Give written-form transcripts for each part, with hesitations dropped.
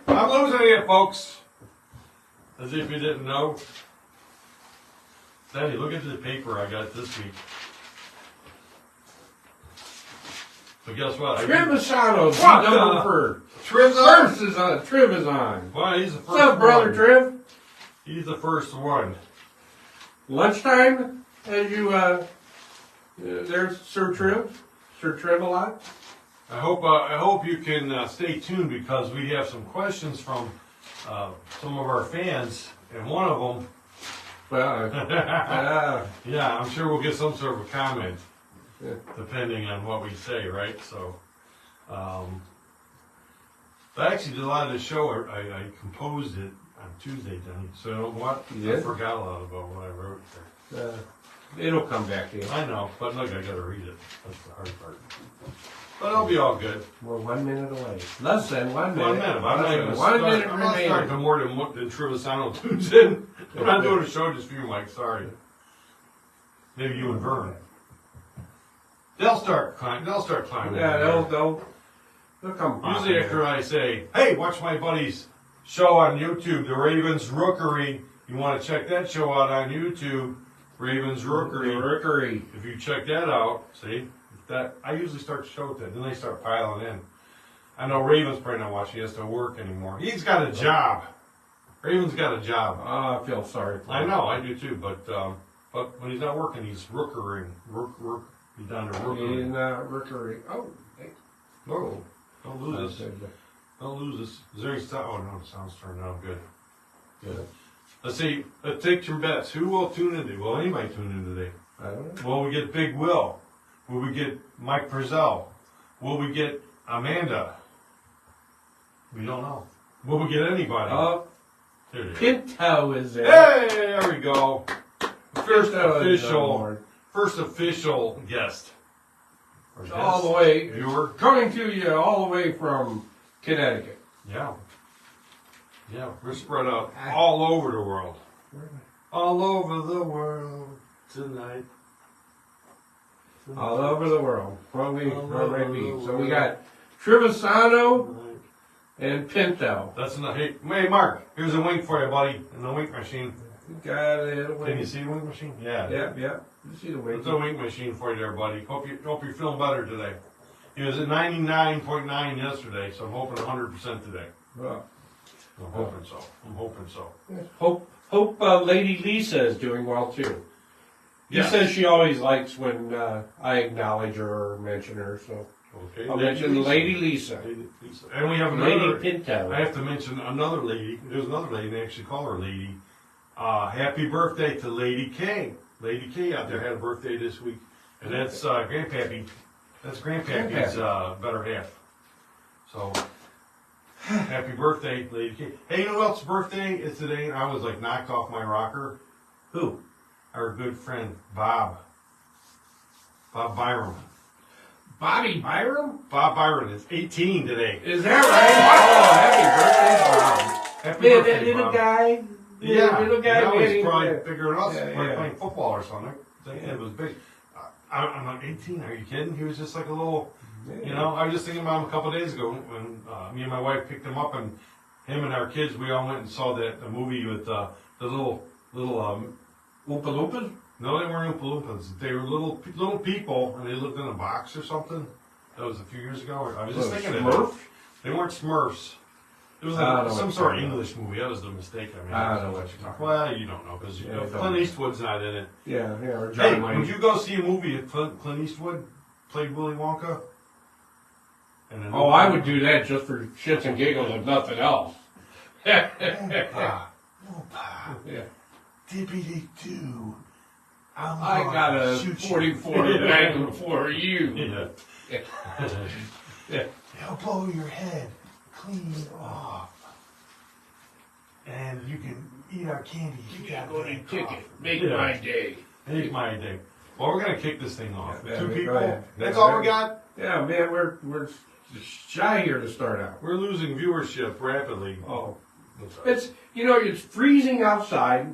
I'm losing it, folks. As if you didn't know. Daddy, look at the paper I got this week. But guess what? Trevisano, Triv's on. Triv is on. Well, he's the first one. What's up, brother Triv? He's the first one. Lunchtime, as you, there's Sir Triv? Sir Triv a lot? I hope you can stay tuned because we have some questions from some of our fans, and one of them, yeah, I'm sure we'll get some sort of a comment, depending on what we say, right? So, I actually did a lot of the show. I composed it on Tuesday, Danny. So you know what? I forgot a lot about what I wrote there. It'll come back to you. I know, but look, I gotta read it. That's the hard part. But it'll be all good. We're 1 minute away. Less than 1 minute. 1 minute. I'm not even 1 minute I'm not remaining. starting to more than Trevisano tunes in. I'm not doing a show just for you, Mike. Sorry. Maybe you and Vern. They'll start climbing. Yeah, they'll come. Usually after I say, "Hey, watch my buddy's show on YouTube, The Ravens Rookery." You want to check that show out on YouTube, Ravens Rookery. If you check that out, see. That I usually start the show with that, then they start piling in. I know Raven's probably not watching, he has to work anymore. He's got a job. Raven's got a job. I feel sorry for him. I know, I do too, but when he's not working, he's rookering. He's down to rookery. In Rookery. Oh, hey. No, don't lose this. Don't lose this. Is there any sound? Oh no, the sound's turned out good. Good. Let's see, let's take some bets. Who will tune in today? Will anybody tune in today? I don't know. Will we get Big Will? Will we get Mike Frizzell? Will we get Amanda? We don't know. Will we get anybody? Pinto is there. Hey, there we go. First official guest. All the way. Viewer. Coming to you all the way from Connecticut. Yeah. Yeah, we're spread out all over the world. All over the world tonight. All over the world. So we got Trevisano and Pinto. That's enough. Hey, Mark, here's a wink for you, buddy, in the wink machine. Got it. Can you see the wink machine? Yeah. Yeah. You see the wink. It's a wink machine for you there, buddy. Hope you're feeling better today. He was at 99.9 yesterday, so I'm hoping 100% today. I'm hoping so. Hope Lady Lisa is doing well too. He Yes. says she always likes when I acknowledge her or mention her, so Okay. I'll mention Lady Lisa. And we have another. Lady Pinto. I have to mention another lady. There's another lady, they actually call her Lady. Happy birthday to Lady K. Lady K out there had a birthday this week. And that's Grandpappy. That's Grandpappy's better half. So, happy birthday, Lady K. Hey, you know who else's birthday is today? I was like knocked off my rocker. Who? Our good friend, Bob. Bob Byram. Bobby Byram? Bob Byron is 18 today. Is that right? Oh, happy birthday, Bob. Happy birthday, that little Bob. guy? Yeah, little guy. now he's probably bigger than us. Yeah, Probably yeah. playing football or something. It was big. I'm like 18. Are you kidding? He was just like a little. You know, I was just thinking about him a couple of days ago when me and my wife picked him up, and him and our kids, we all went and saw the movie with the little Oompa Loompas? No, they weren't Oompa Loompas. They were little people, and they lived in a box or something. That was a few years ago. I was just thinking Smurfs? of it. They weren't Smurfs. It was some sort of English movie. That was the mistake I made. I don't know what you're talking about. Well, you don't know because Clint Eastwood's not in it. Yeah, or Hey, John Wayne. would you go see a movie if Clint Eastwood played Willy Wonka? Oh, I would do that just for shits and giggles if nothing else. Opa. Yeah. Dippity-doo. I got a 44 Magnum for you. Yeah. He'll blow your head clean off. And you can eat our candy. You got to get a ticket. Make my day. Make my day. Well, we're going to kick this thing off. Yeah, Two go people. ahead. That's Yeah, all we got? Yeah, man, we're shy here to start out. We're losing viewership rapidly. Oh. It's freezing outside.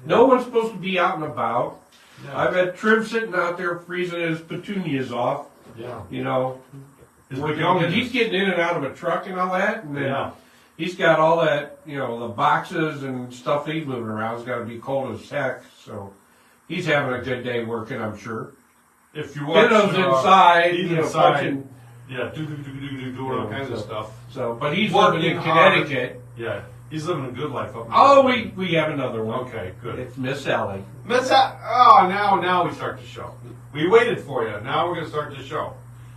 No one's supposed to be out and about. Yeah. I've had Triv sitting out there freezing his petunias off. Yeah. You know, His because he's getting in and out of a truck and all that. And then, he's got all that, you know, the boxes and stuff he's moving around. It's got to be cold as heck. So he's having a good day working, I'm sure. If you watch, Kiddo's inside, he's you know, inside, punching. yeah, doing all kinds of stuff. So, but he's Working living in hard. Connecticut. Yeah, he's living a good life up. Oh, we have another one. Okay, good. It's Miss Ellie. Now we start the show. We waited for you. Now we're gonna start the show.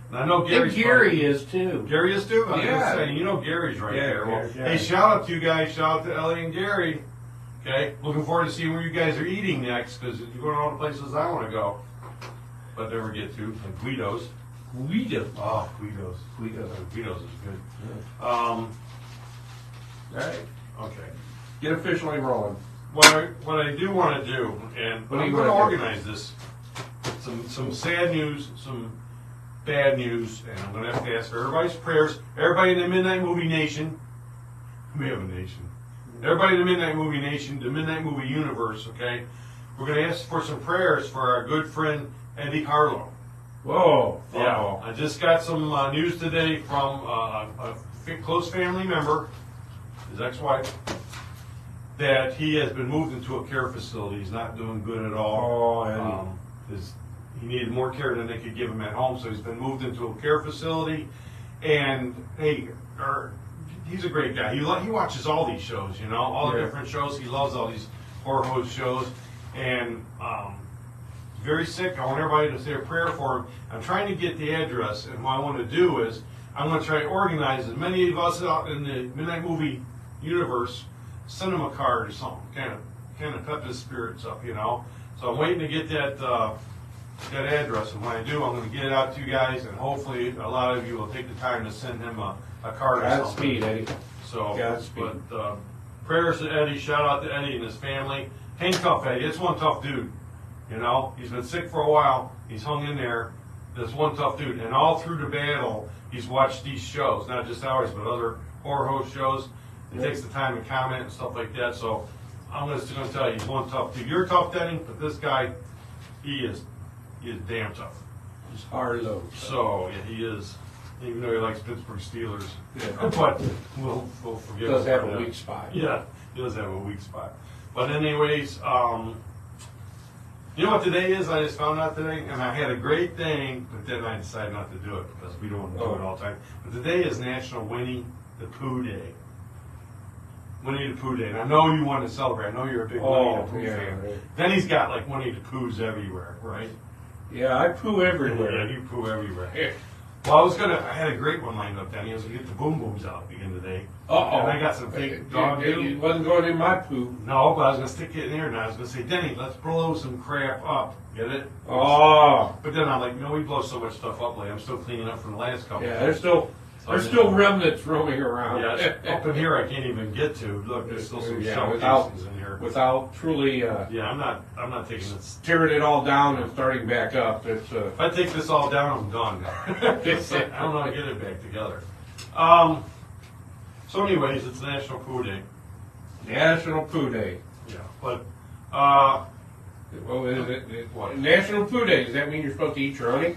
And I know Gary's And Gary is too. Gary is too? I was Yeah. gonna say, you know Gary's right Yeah, there. Well, yeah. hey, shout out to you guys. Shout out to Ellie and Gary. Okay? Looking forward to seeing where you guys are eating next, because you're going to all the places I want to go. But never get to. Like Guido's. Guido. Oh, Guido's. Guido's is good. All Right. okay. Get officially rolling. What I do want to do, and What do I'm you going to wanna do? organize this. Some sad news, some bad news, and I'm going to have to ask for everybody's prayers. Everybody in the Midnight Movie Nation. We have a nation. Everybody in the Midnight Movie Nation, the Midnight Movie Universe, okay? We're going to ask for some prayers for our good friend Eddie Harlow. Whoa. Yeah, Uh-oh. I just got some news today from a close family member, his ex-wife, that he has been moved into a care facility. He's not doing good at all. Oh, Eddie. He needed more care than they could give him at home, so he's been moved into a care facility. And hey, he's a great guy. He watches all these shows, you know, all the Yeah. different shows. He loves all these horror host shows, and very sick. I want everybody to say a prayer for him. I'm trying to get the address, and what I want to do is I'm going to try to organize as many of us out in the Midnight Movie Universe, send him a card or something, kind of pep his spirits up, you know. So I'm waiting to get that address, and when I do, I'm going to get it out to you guys, and hopefully a lot of you will take the time to send him a card or something. Godspeed, Eddie. So, Godspeed. but prayers to Eddie. Shout out to Eddie and his family. Hang tough, Eddie. It's one tough dude. You know, he's been sick for a while. He's hung in there. That's one tough dude. And all through the battle, he's watched these shows, not just ours, but other horror host shows. He takes the time to comment and stuff like that. So I'm just going to tell you, he's one tough dude. You're tough, Denny, but this guy, he is damn tough. He's Harlow. So yeah, he is. Even though he likes Pittsburgh Steelers, Yeah. but we'll forgive him. Does have for a that. weak spot. Yeah, he does have a weak spot. But anyways, you know what today is? I just found out today, and I had a great thing, but then I decided not to do it because we don't do it all the time. But today is National Winnie the Pooh Day. Winnie the Pooh Day. And I know you want to celebrate. I know you're a big Winnie the Pooh fan. Right. Then he's got like Winnie the Poohs everywhere, right? Yeah, I poo everywhere. Yeah, you poo everywhere. Yeah. Well, I had a great one lined up, Danny. I was going to get the boom booms out again today. Uh-oh. And I got some fake dog It poo. wasn't going in my poo. No, but I was going to stick it in there and I was going to say, Denny, let's blow some crap up. Get it? Oh. But then I'm like, no, we blow so much stuff up lately. I'm still cleaning up from the last couple. Yeah, there's still remnants roaming around. Yeah, up in here I can't even get to. Look, there's still some Yeah, shell without- casings in here. Without truly Yeah, I'm not taking this. tearing it all down and starting back up. It's If I take this all down, I'm done. I don't know how to get it back together. So anyways, it's National Poo Day. National Poo Day. Yeah, but Well, is it What? National Poo Day? Does that mean you're supposed to eat your honey?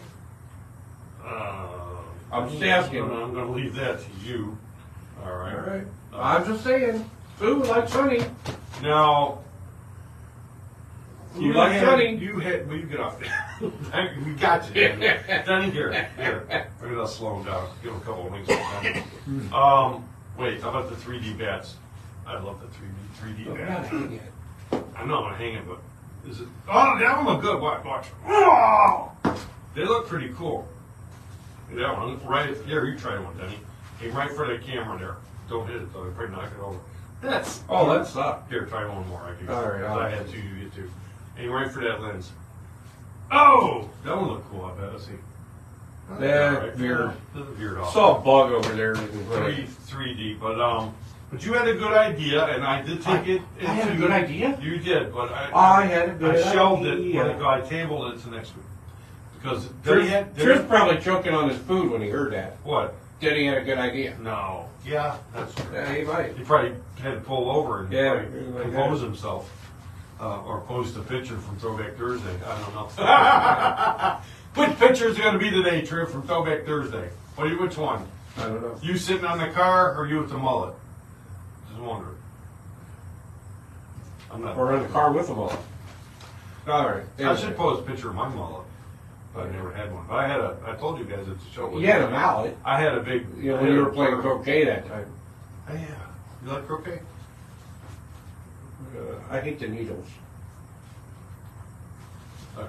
I'm just asking. I'm going to leave that to you. All right. All right. I'm just saying. Food like honey. Now, You like honey. You get off there. We got you. Danny, here. Maybe I'll slow him down. Give him a couple of wings. Wait, how about the 3D bats? I love the 3D Oh, bats. God, dang it. I know I'm gonna hang it, but is it? Oh, that one look good. Watch. Oh, they look pretty cool. That one, right here. You try one, Danny. Aim right for the camera there. Don't hit it though. You'll probably knock it over. That's. Oh, that's up. Here, try one more. I can. All right, I had two. You get two. Aim right for that lens. Oh, that one looked cool. I bet. Let's see. That veered. Veered off. Saw a bug over there. 3D, but you had a good idea, and I did take it. I had a good idea? You did, but I had a good I shelved idea. it. I tabled it to next week because Trish probably choking on his food when he heard that. What? Then he had a good idea. No. Yeah, that's true. Yeah, he might. He probably had to pull over and Yeah, probably like compose that. himself, or post a picture from Throwback Thursday. I don't know. Which picture is going to be today, Triv, from Throwback Thursday? Which one? I don't know. You sitting on the car or you with the mullet? wondering. I'm not. Or in the car with a mullet. All right. I should post a picture of my mullet, but I never had one. But I told you guys at the show. You had a mallet. I had a big. You know, when you were playing croquet that time. Oh, yeah. You like croquet? I hate the needles. Okay.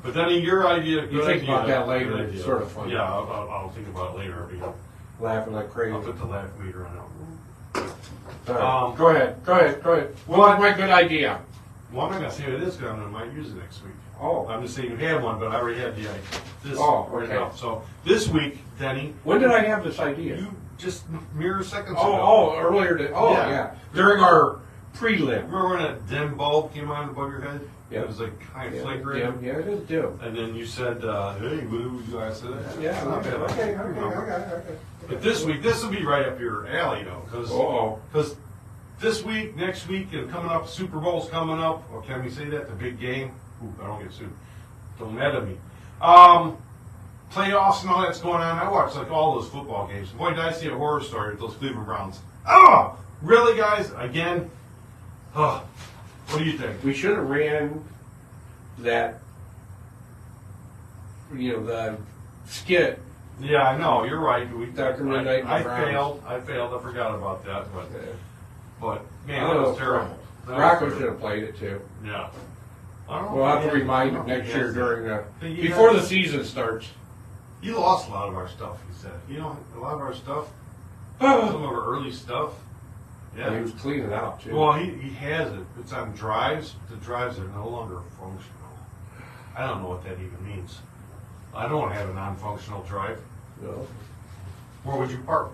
But then your idea. You think about that later, good it's idea. sort of fun. Yeah, I'll think about it later. Laughing like crazy. I'll put the laugh meter on it. All right. Go ahead. What's my good idea? Well, I'm not going to say what it is because I might use it next week. Oh. I'm just saying you had one, but I already had the idea. This Okay. right now. So this week, Denny. When did I have this idea? You just mere seconds ago. Oh, earlier today. Oh, yeah. During our prelim. Remember when that dim bulb came on above your head? Yeah. It was like kind of Yeah, flickering. yeah, it is dim. And then you said, hey, what do you guys say that? Yeah, Not bad. okay. But this week, this will be right up your alley, though. Because this week, next week, and coming up, Super Bowl's coming up. Or can we say that? The big game? Ooh, I don't get sued. Don't mad at me. Playoffs and all that's going on. I watch like all those football games. Boy, did I see a horror story with those Cleveland Browns. Oh, really, guys? Again? Oh, what do you think? We should have ran that, the skit. Yeah, I know. You're right. Dr. Midnight and the I Browns. failed. I forgot about that. But man, I that don't was know. terrible. Rocco should have played it too. Yeah. I don't know. We'll have to Yeah, remind I him don't next think year he during has before the season starts. He lost a lot of our stuff, he said. A lot of our stuff, some of our early stuff. And he Yeah. was cleaning out too. Well, he has it. It's on drives. The drives are no longer functional. I don't know what that even means. I don't have a non-functional drive. No. Where would you park?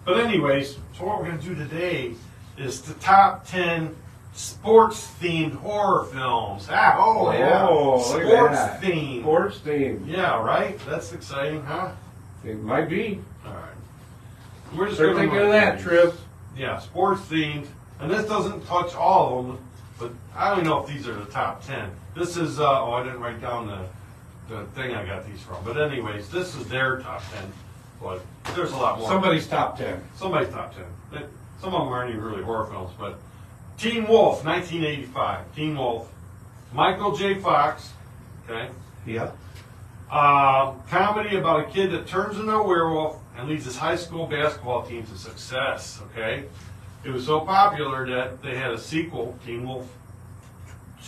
But anyways, so what we're going to do today is the top 10 sports-themed horror films. Yeah, look at that. Sports-themed. Sports theme. Yeah, right? That's exciting, huh? It might be. All right. We're just Start gonna thinking run of that, these. Trip. Yeah, sports-themed. And this doesn't touch all of them, but I don't know if these are the top 10. This is, I didn't write down the thing I got these from. But anyways, this is their top 10. But there's a lot more. Somebody's top 10. Somebody's top 10. Some of them aren't even really horror films, but Teen Wolf, 1985. Teen Wolf. Michael J. Fox. Okay. Yeah. Comedy about a kid that turns into a werewolf and leads his high school basketball team to success. Okay. It was so popular that they had a sequel, Teen Wolf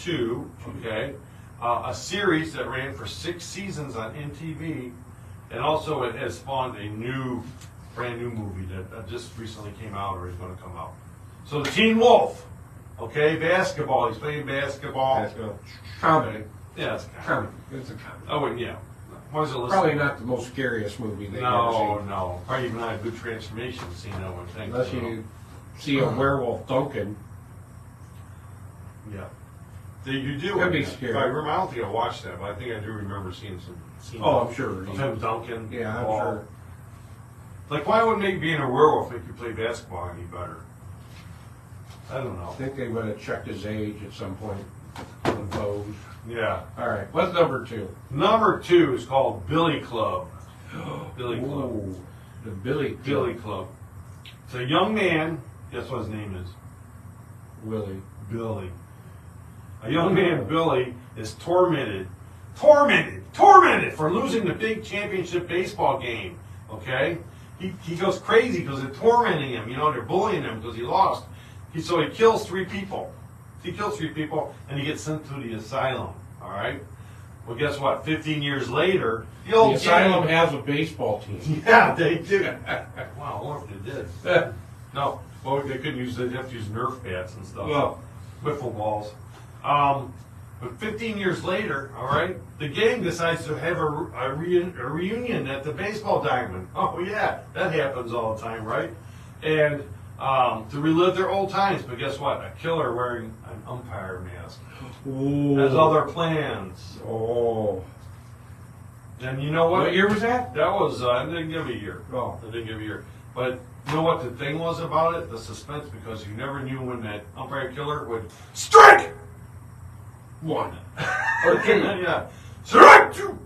2. Okay. A series that ran for 6 seasons on MTV. And also it has spawned a brand new movie that just recently came out or is going to come out. So the Teen Wolf, okay, basketball. He's playing basketball. Comedy. Yeah, it's a comedy. Comedy. It's a comedy. Oh, wait, yeah. Why is it listed? Probably not the most scariest movie they've ever seen. No. Probably even not a good transformation scene, I would think. Unless you see a werewolf dunking. Yeah. You do. Could be If scary. I remember, I don't think I watched that, but I think I do remember seeing some scenes Oh, I'm sure. of him dunking. Yeah, I'm ball. sure. Like, why would being a werewolf make you play basketball any better? I don't know. I think they would have checked his age at some point on those. Yeah. All right, what's number 2? Number 2 is called Billy Club. Billy Club. Ooh, the Billy Billy Club. It's a young man. Guess what his name is? Willie. Billy. A young man, Billy, is tormented for losing the big championship baseball game. Okay? He goes crazy because they're tormenting him. They're bullying him because he lost. So he kills 3 people. He kills 3 people, and he gets sent to the asylum. All right? Well, guess what? 15 years later, the old asylum gang- has a baseball team. Yeah, they do. Wow, I wonder if they did. No. Well, they couldn't use, they'd have to use Nerf bats and stuff. Well, Wiffle balls. But 15 years later, all right, the gang decides to have a reunion at the baseball diamond. Oh, yeah, that happens all the time, right? And to relive their old times. But guess what? A killer wearing an umpire mask ooh. has other plans. Oh. And you know what? What year was that? That was, I didn't give a year. Oh. I didn't give a year. But you know what the thing was about it? The suspense, because you never knew when that umpire killer would strike 1 Or 2. Yeah, strike 2.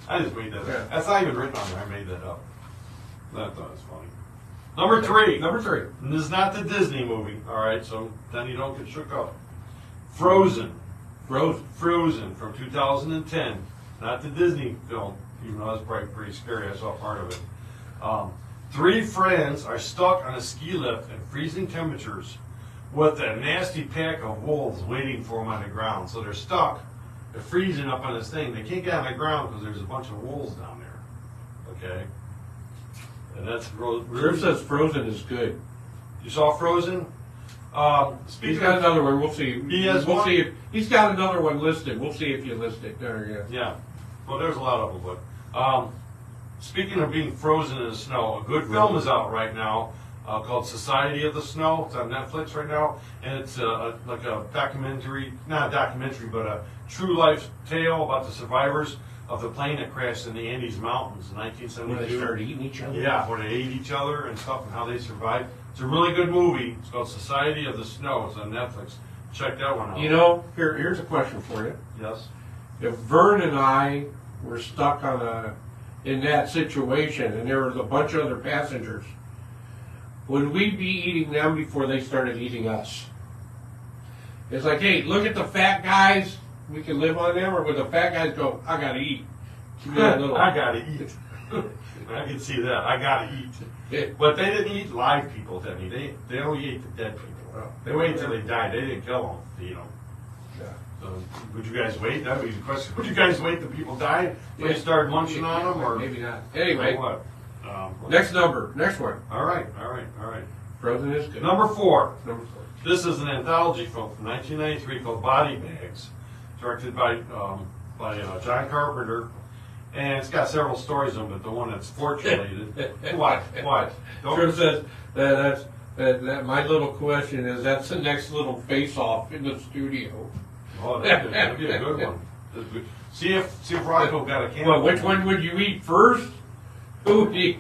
I just made that Yeah. up. That's not even written on there. I made that up. I thought it was funny. Number three. Number 3. And this is not the Disney movie, all right, so then you don't get shook up. Frozen. Frozen from 2010. Not the Disney film, even though that's probably pretty scary. I saw part of it. 3 friends are stuck on a ski lift in freezing temperatures with a nasty pack of wolves waiting for them on the ground. So they're stuck. They're freezing up on this thing. They can't get on the ground because there's a bunch of wolves down there. Okay? And that's really... Griff says Frozen is good. You saw Frozen? He's got another one. We'll see. He has we'll one? see if he's got another one listed. We'll see if you list it. There, yeah. Yeah. Well, there's a lot of them, but speaking of being frozen in the snow, a good film is out right now called Society of the Snow. It's on Netflix right now, and it's like a documentary, not a documentary, but a true life tale about the survivors of the plane that crashed in the Andes Mountains in 1972. Where they started eating each other. Yeah, where they ate each other and stuff, and how they survived. It's a really good movie. It's called Society of the Snow. It's on Netflix. Check that one out. You know, here's a question for you. Yes. If Vern and I were stuck in that situation, and there was a bunch of other passengers, would we be eating them before they started eating us? It's like, hey, look at the fat guys. We can live on them, or would the fat guys go, I gotta eat? Give me a little. I gotta eat. I can see that. I gotta eat. But they didn't eat live people, Denny. They only ate the dead people. They waited until they died. They didn't kill them to eat them. Yeah. So, would you guys wait? That would be the question. Would you guys wait till people died when you started munching on them? Or maybe not. Anyway, what? next one. All right. Frozen is good. Number 4. Number 4. This is an anthology film from 1993 called Body Bags, directed by John Carpenter. And it's got several stories in it, but the one that's sports related. What? Trip says that my little question is, that's the next little face-off in the studio. Oh, that'd be a good one. See if Rocco got a can. Well, which one would you eat first? Who would eat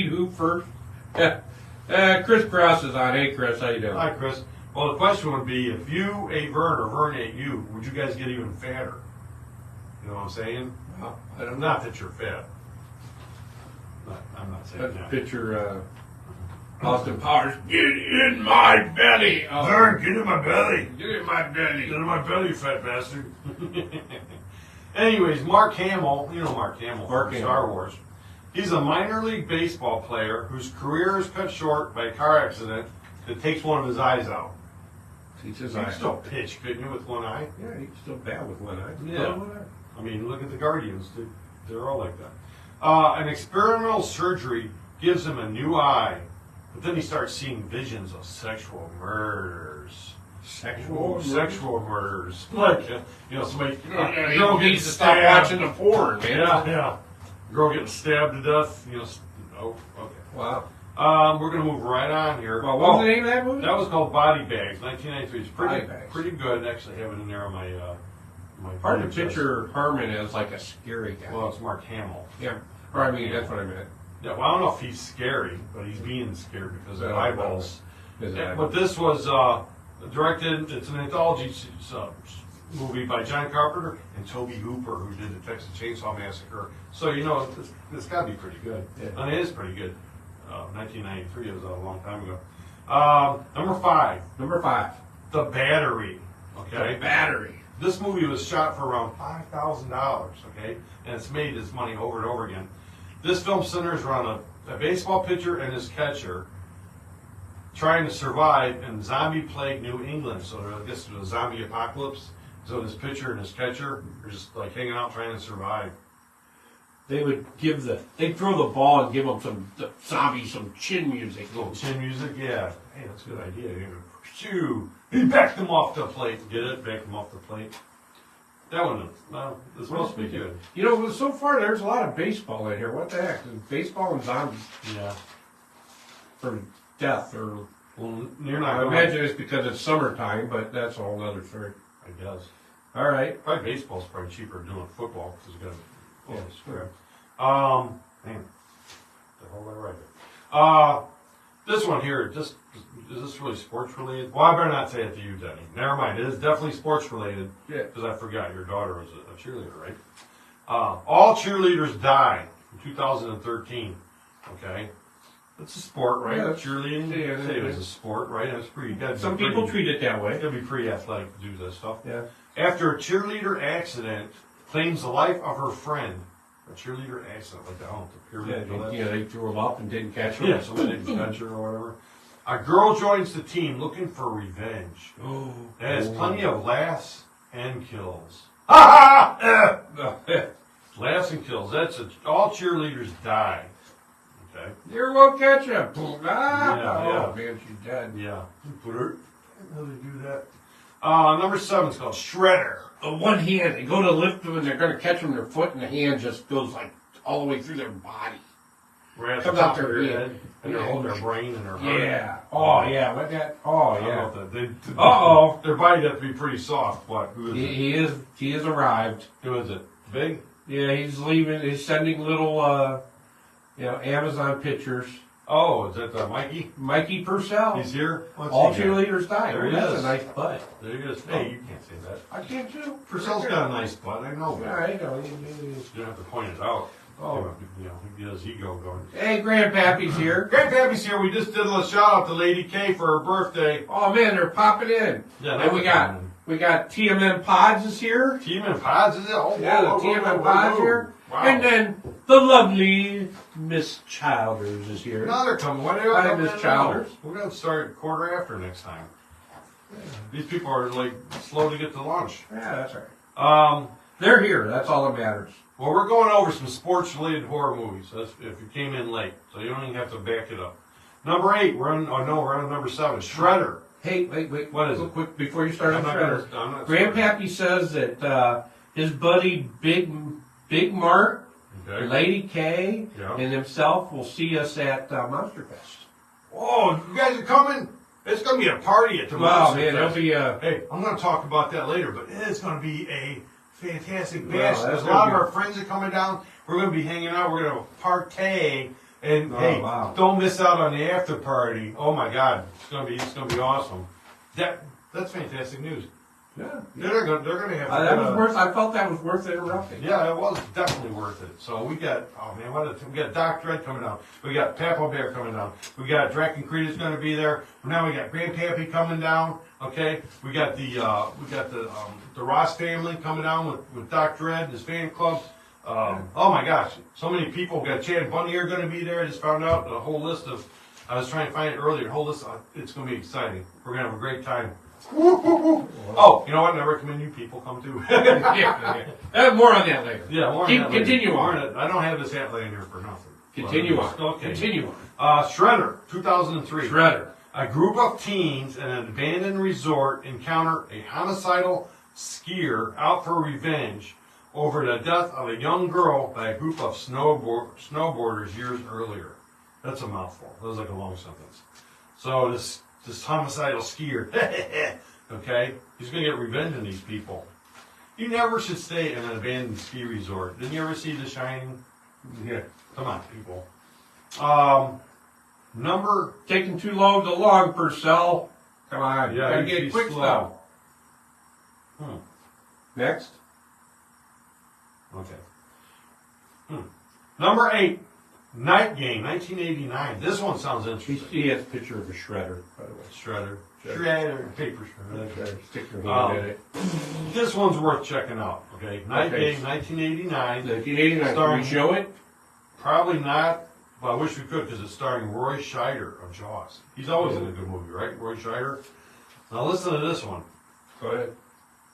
who first? Chris Cross is on. Hey, Chris, how you doing? Hi, Chris. Well, the question would be, if you ate Vern or Vern ate you, would you guys get even fatter? You know what I'm saying? Well, I don't know. Not that you're fat. I'm not saying Let's that. picture Austin Powers. Get in my belly. Oh. Vern, get in my belly. Get in my belly. Get in my belly, you fat bastard. Anyways, Mark Hamill, you know Mark Hamill from Star Wars. He's a minor league baseball player whose career is cut short by a car accident that takes one of his eyes out. Takes his You eye. can still pitch, couldn't you, with one eye? Yeah, he's still bad with one eye. Yeah. I mean, look at the Guardians. They're all like that. An experimental surgery gives him a new eye, but then he starts seeing visions of sexual murders. Sexual murders. Like, somebody... He needs to stop watching the porn, man. Yeah. Girl getting stabbed to death. Oh, okay. Wow. We're going to move right on here. Well, what was the name of that movie? That was called Body Bags, 1993. It's Body Bags. pretty good. Actually, I have it in there on my... Hard to picture Herman as like a scary guy. Well, it's Mark Hamill. Yeah. Or I mean, that's what I meant. Yeah, well, I don't know if he's scary, but he's being scared because of eyeballs. Exactly. But this was directed, it's an anthology movie by John Carpenter and Tobe Hooper, who did the Texas Chainsaw Massacre. So, it's got to be pretty good. Yeah. And it is pretty good. 1993, it was a long time ago. Number 5. The Battery. Okay? The Battery. This movie was shot for around $5,000, okay? And it's made its money over and over again. This film centers around a baseball pitcher and his catcher trying to survive in zombie-plagued New England. So I guess it was a zombie apocalypse. So this pitcher and his catcher are just like hanging out trying to survive. They'd throw the ball and give them some chin music. A little chin music, yeah. Hey, that's a good idea. Shoo! He backed them off the plate. Get it? Back them off the plate. That one, this must be good. So far there's a lot of baseball in here. What the heck? Baseball and zombies. Yeah. For death or... Well, you're not I imagine it's because it's summertime, but that's a whole other story. I guess. All right. Probably baseball's probably cheaper than doing football because you got Sure. Man, the hell did I write it? This one here, is this really sports related? Well, I better not say it to you, Denny. Never mind. It is definitely sports related. Yeah. Because I forgot your daughter was a cheerleader, right? All cheerleaders die in 2013. Okay. It's a sport, right? Yeah, Cheerleading, yeah, say it was a sport, right? That's pretty. Some people treat it that way. It'll be pretty athletic to do that stuff. Yeah. After a cheerleader accident claims the life of her friend. A cheerleader accident, like the pyramid. They threw him up and didn't catch him. Yeah, somebody didn't catch her or whatever. A girl joins the team looking for revenge. Oh. It has plenty of laughs and kills. Ha ha! Laughs and kills. That's it. All cheerleaders die. Okay. You won't catch him. Yeah. Oh man, she's dead. Yeah. Put her. How do they do that? Number 7 is called Shredder. The one hand, they go to lift them and they're going to catch them, their foot and the hand just goes like all the way through their body. Right at Comes the out top of their their head. head, and they're holding their brain and their heart. Yeah. Oh yeah. What that? Oh I yeah. don't know if that- Uh-oh. Their body has to be pretty soft. What? Who is it? He has arrived. Who is it? Big? Yeah, he's leaving. He's sending little, Amazon pictures. Oh, is that Mikey? Mikey Purcell. He's here? What's All he got? cheerleaders die. There Oh, he that's is. a nice butt. There he is. Hey, you can't say that. I can't too. Purcell's got a nice butt. I know Yeah, that. I know. You don't have to point it out. Oh. He has ego going. Hey, Grandpappy's here. Grandpappy's here. We just did a shout out to Lady K for her birthday. Oh man, they're popping in. Yeah, and we got TMM Pods is here. TMM Pods, is it? Oh, Yeah, the whoa, whoa, TMM whoa, Pods whoa. here. Wow. And then the lovely Miss Childers is here. Now they're coming. Why are they Hi, coming Miss in Childers. now? We're going to start quarter after next time. These people are like slow to get to lunch. Yeah, that's right. Um, They're here. That's all that matters. well, we're going over some sports-related horror movies. That's if you came in late, so you don't even have to back it up. Number 8, we're on number 7. Shredder. Hey, wait. What is Real it? quick before you start on I'm Shredder. not Grandpappy says that his buddy Big Mark, Okay. Lady K, Yeah. and himself will see us at Monster Fest. Oh, you guys are coming? It's going to be a party at the Wow, Monster man, Fest. it'll be Hey, I'm going to talk about that later, but it's going to be a fantastic Wow, bash. that's There's a gonna lot be- of our friends are coming down. We're going to be hanging out. We're going to partay. And Oh, hey, wow. don't miss out on the after party. Oh my God, it's going to be awesome. That's fantastic news. yeah. They're going to have. That was worth. I felt that was worth interrupting. Yeah, it was definitely worth it. So we got, we got Doc Dredd coming down. We got Papo Bear coming down. We got Drac and Creed is going to be there. Now we got Grandpappy coming down. Okay, we got the Ross family coming down with Doc Dredd, his fan club. Oh my gosh, so many people. We got Chad and Bunny are going to be there. I just found out a whole list of. I was trying to find it earlier. A whole list. It's going to be exciting. We're going to have a great time. Oh, you know what? I recommend you people come too. Yeah. More on that later. Yeah, more on Keep- that later. continue More on. it. I don't have this hat laying here for nothing. Continue But, on. Okay. Continue on. Shredder, 2003. Shredder. A group of teens in an abandoned resort encounter a homicidal skier out for revenge over the death of a young girl by a group of snowboarders years earlier. That's a mouthful. That was like a long sentence. So this homicidal skier, okay, he's going to get revenge on these people. You never should stay in an abandoned ski resort. Didn't you ever see The Shining? Yeah. Come on, people. Number. Taking too long to log, Purcell. Come on. Yeah, Gotta he's get quick slow. stuff. Next. Okay. Number 8, Night Game, 1989. This one sounds interesting. He has a picture of a shredder, by the way. Shredder. Shredder. Paper shredder. Stick your hand in it. This one's worth checking out. Okay. Night Okay. Game, 1989. 1989. Can Starring- we show it? Probably not, but I wish we could because it's starring Roy Scheider of Jaws. He's always in a good movie, right? Roy Scheider. Now listen to this one. Go ahead.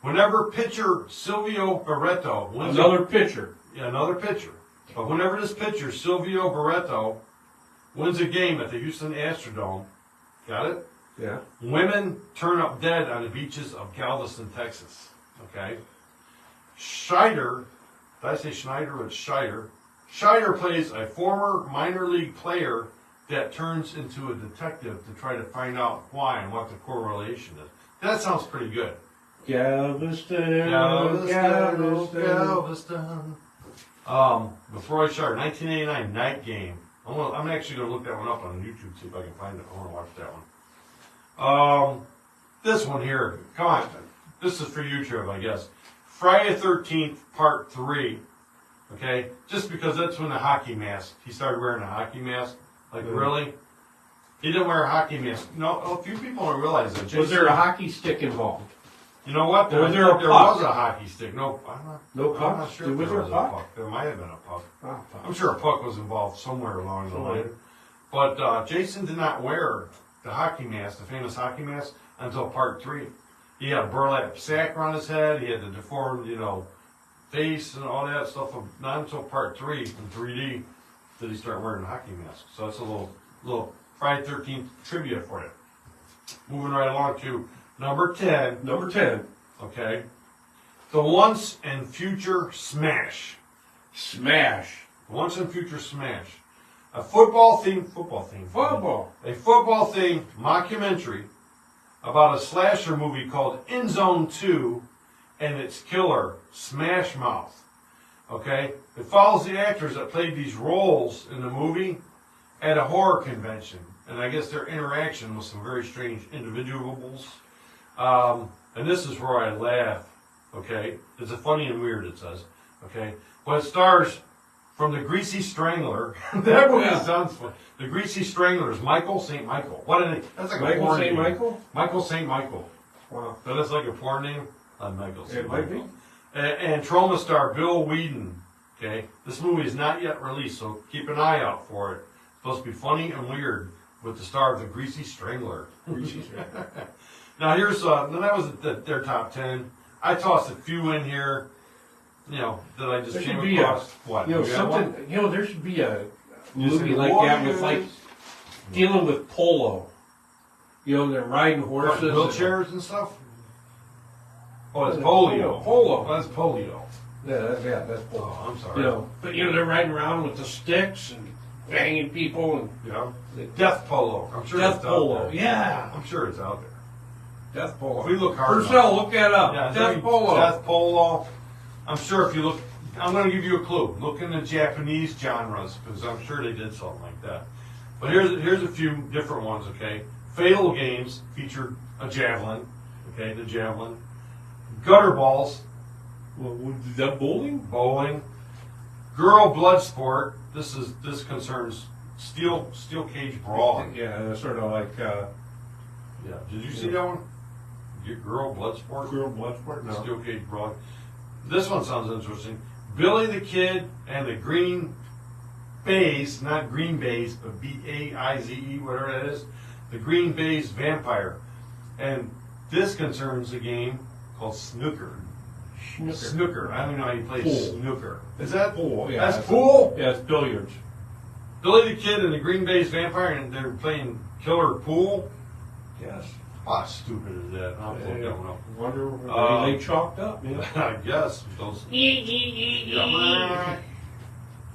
Whenever pitcher Silvio Barreto wins Another picture. another pitcher. But whenever this pitcher, Silvio Barreto, wins a game at the Houston Astrodome, got it? Yeah. Women turn up dead on the beaches of Galveston, Texas. Okay? Scheider, did I say Schneider or Scheider? Scheider plays a former minor league player that turns into a detective to try to find out why and what the correlation is. That sounds pretty good. Galveston. Galveston. With Roy Scheider, 1989 Night Game. I'm actually going to look that one up on YouTube, see if I can find it. I want to watch that one. This one here, come on. This is for you, Trev, I guess. Friday the 13th, Part 3. Okay? Just because that's when the hockey mask, he started wearing a hockey mask. Like, really? He didn't wear a hockey mask. No, a few people don't realize that. Was there a hockey stick involved? You know what? Was there a there puck? was a hockey stick. No, No I'm puck? not sure if Was there there was a a puck? puck. There might have been a puck. Oh, I'm sure a puck was involved somewhere along the line. But Jason did not wear the hockey mask, the famous hockey mask, until part 3. He had a burlap sack around his head. He had the deformed, face and all that stuff. Not until part 3 in 3D did he start wearing the hockey mask. So that's a little Friday 13th trivia for you. Moving right along to number 10. Number 10. Okay. The Once and Future Smash. Smash. Once and Future Smash. A football-themed mockumentary about a slasher movie called In Zone 2 and its killer, Smash Mouth. Okay? It follows the actors that played these roles in the movie at a horror convention. And I guess their interaction with some very strange individuals. And this is where I laugh. Okay? It's a funny and weird, it says. Okay? But it stars from the Greasy Strangler. That movie is done. The Greasy Stranglers, Michael St. Michael. What a name. That's like Michael a porn St. name. Michael? Michael St. Michael. Wow. So that's like a porn name? Michael St. It might Michael. be. And Trauma star Bill Whedon. Okay? This movie is not yet released, so keep an eye out for it. It's supposed to be funny and weird with the star of the Greasy Strangler. Now here's, that was their top 10. I tossed a few in here. That I just came across. What? Something. There should be a Just movie in like that with Warriors. dealing with polo. They're riding horses. Wheelchairs and stuff? Oh, it's polio. Polo. Oh, that's polio. That's polo. Oh, I'm sorry. But they're riding around with the sticks and banging people and Yeah. Death polo. I'm sure death it's polo. out there. Yeah, I'm sure it's out there. death polo. If we look hard Purcell, look that up. Yeah, Death polo. Death polo. I'm sure if you look, I'm going to give you a clue. Look in the Japanese genres, because I'm sure they did something like that. But here's a few different ones, okay? Fatal Games featured a javelin, okay, the javelin. Gutter balls, Is that bowling? bowling. Girl blood sport. This concerns steel cage brawling. Yeah, that's sort of like Yeah. Did you see that one? Girl blood sport. girl blood sport. No. Steel cage brawling. This one sounds interesting. Billy the Kid and the Green Bays, not Green Bays, but B-A-I-Z-E, whatever that is. The Green Bays Vampire. And this concerns a game called snooker. Snooker. I don't know how you play Pool. snooker. Is that Pool, yeah. That's pool? Yeah, it's billiards. Billy the Kid and the Green Bays Vampire, and they're playing killer pool? Yes. How stupid is that? I don't know. Wonder why they chalked up. Yeah. I guess. Those. Yeah.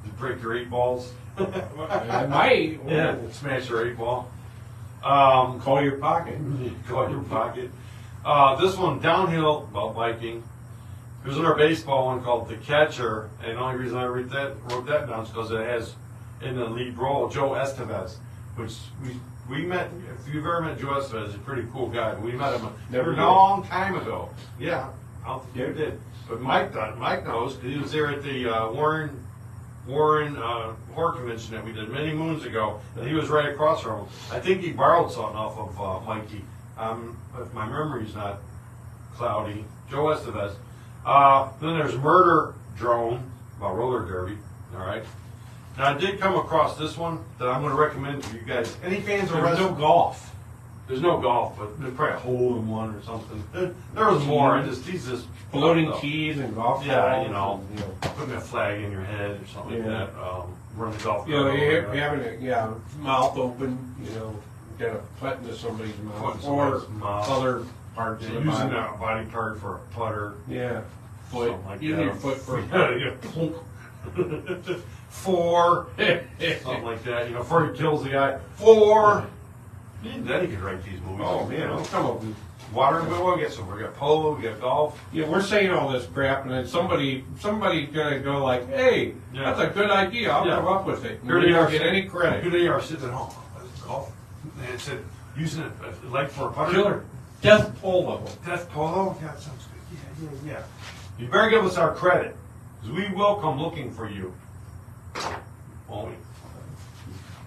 You break your 8 balls. It might. Yeah, smash your 8 ball. Call your pocket. Call your pocket. This one, downhill, about biking. There's another baseball one called The Catcher, and the only reason I wrote that down is because it has in the lead role Joe Estevez, which we met. If you've ever met Joe Estevez, he's a pretty cool guy. We met him Never a did. long time ago. Yeah, I don't think you did. But Mike knows, because he was there at the Warren horror convention that we did many moons ago, and he was right across from him. I think he borrowed something off of Mikey. If my memory's not cloudy, Joe Estevez. Then there's Murder Drone, about roller derby. All right. Now I did come across this one that I'm going to recommend to you guys. Any fans of There's wrestling? no golf. There's no golf, but there's probably a hole in one or something. There was more. He's just Floating tees and golf Yeah, balls. putting a flag in your head or something Yeah. like that. Run the golf cart. You're having a mouth open, get a putt into somebody's mouth. Putt in Or somebody's mouth. other parts of the Using body. a body part for a putter. Yeah. Foot. Something like Using that. your foot for Yeah, plunk. 4. Something like that. Before he kills the guy. 4. Then he could write these movies. Oh, man. Come up with. Water and we'll get some. We got polo, we got golf. Yeah, we're saying all this crap, and then somebody's gonna go like, "Hey, Yeah. that's a good idea. I'll Yeah. come up with it." Here We they don't are get any credit. Here they are sitting at home. Golf. And it said, using it like for a putter. Killer. Death polo. Death polo? Yeah, that sounds good. Yeah. You better give us our credit, because we will come looking for you. Won't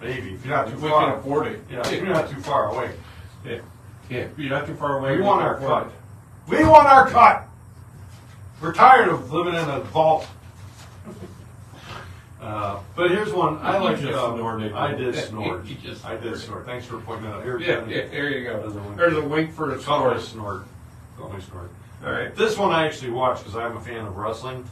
we? Maybe, if you're not too We far. can afford it. Yeah, if you're not too far away. Yeah. If you're not too far away. We want can our afford cut. We want our cut! We're tired of living in a vault. But here's one, I You like, just snorted. I did snort. You just I did snorted. snort. Thanks for pointing that out. Here, Yeah, Jenny. yeah, there you go. There's a wink. There's a wink for the Call me snort. snort. Call me snort. All right. This one I actually watched because I'm a fan of wrestling.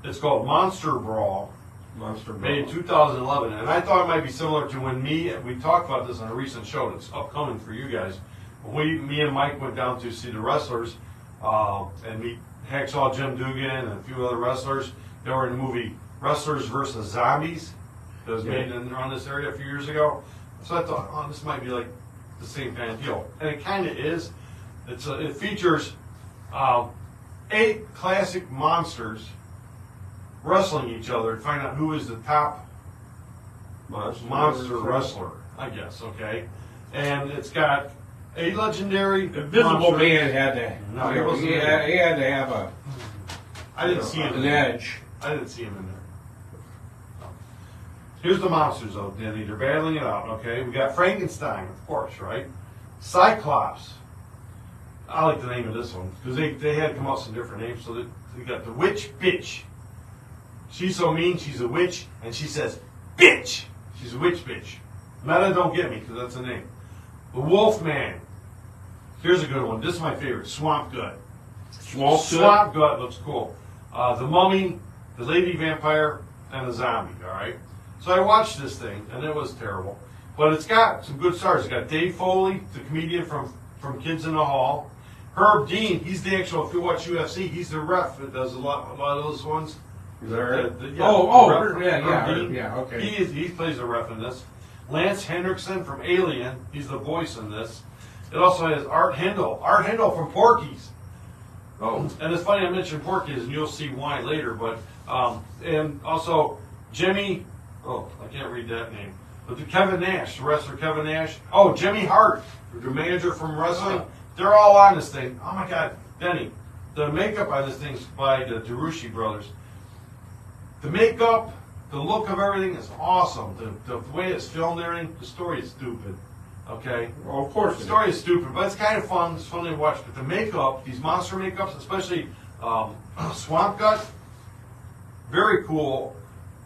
It's called Monster Brawl, Monster made in Brawl. 2011, and I thought it might be similar to when we talked about this on a recent show that's upcoming for you guys. When me and Mike went down to see the wrestlers, and meet Hacksaw Jim Dugan and a few other wrestlers. They were in the movie Wrestlers vs. Zombies that was made around this area a few years ago. So I thought, oh, this might be like the same kind of deal, and it kind of is. It features 8 classic monsters wrestling each other to find out who is the top monster wrestler, I guess, okay? And it's got a legendary Invisible monster. Man had to. No, you he know, wasn't he in had, it. he had to have a. I didn't see him an in there. edge. I didn't see him in there. Here's the monsters, though, Danny. They're battling it out, okay? We got Frankenstein, of course, right? Cyclops. I like the name of this one because they had come up with some different names. So we got the Witch Bitch. She's so mean, she's a witch, and she says, bitch! She's a witch bitch. Meta don't get me, because that's a name. The Wolfman. Here's a good one. This is my favorite. Swamp Gut. Swamp Gut looks cool. The Mummy, the Lady Vampire, and the Zombie, all right? So I watched this thing, and it was terrible. But it's got some good stars. It's got Dave Foley, the comedian from Kids in the Hall. Herb Dean, he's the actual, if you watch UFC, he's the ref that does a lot of those ones. Is that right? Herb Dean. Okay. He plays a ref in this. Lance Henriksen from Alien, he's the voice in this. It also has Art Hindle. Art Hindle from Porky's. Oh. And it's funny I mentioned Porky's, and you'll see why later, but, and also Jimmy, I can't read that name, but the Kevin Nash, the wrestler Kevin Nash. Oh, Jimmy Hart, the manager from wrestling. They're all on this thing. Oh my God, Denny, the makeup on this thing's by the DeRushi brothers. The makeup, the look of everything is awesome. The way it's filmed and everything, the story is stupid. Okay? Well, of course. The story is stupid, but it's kind of fun. It's fun to watch. But the makeup, these monster makeups, especially Swamp Gut, very cool.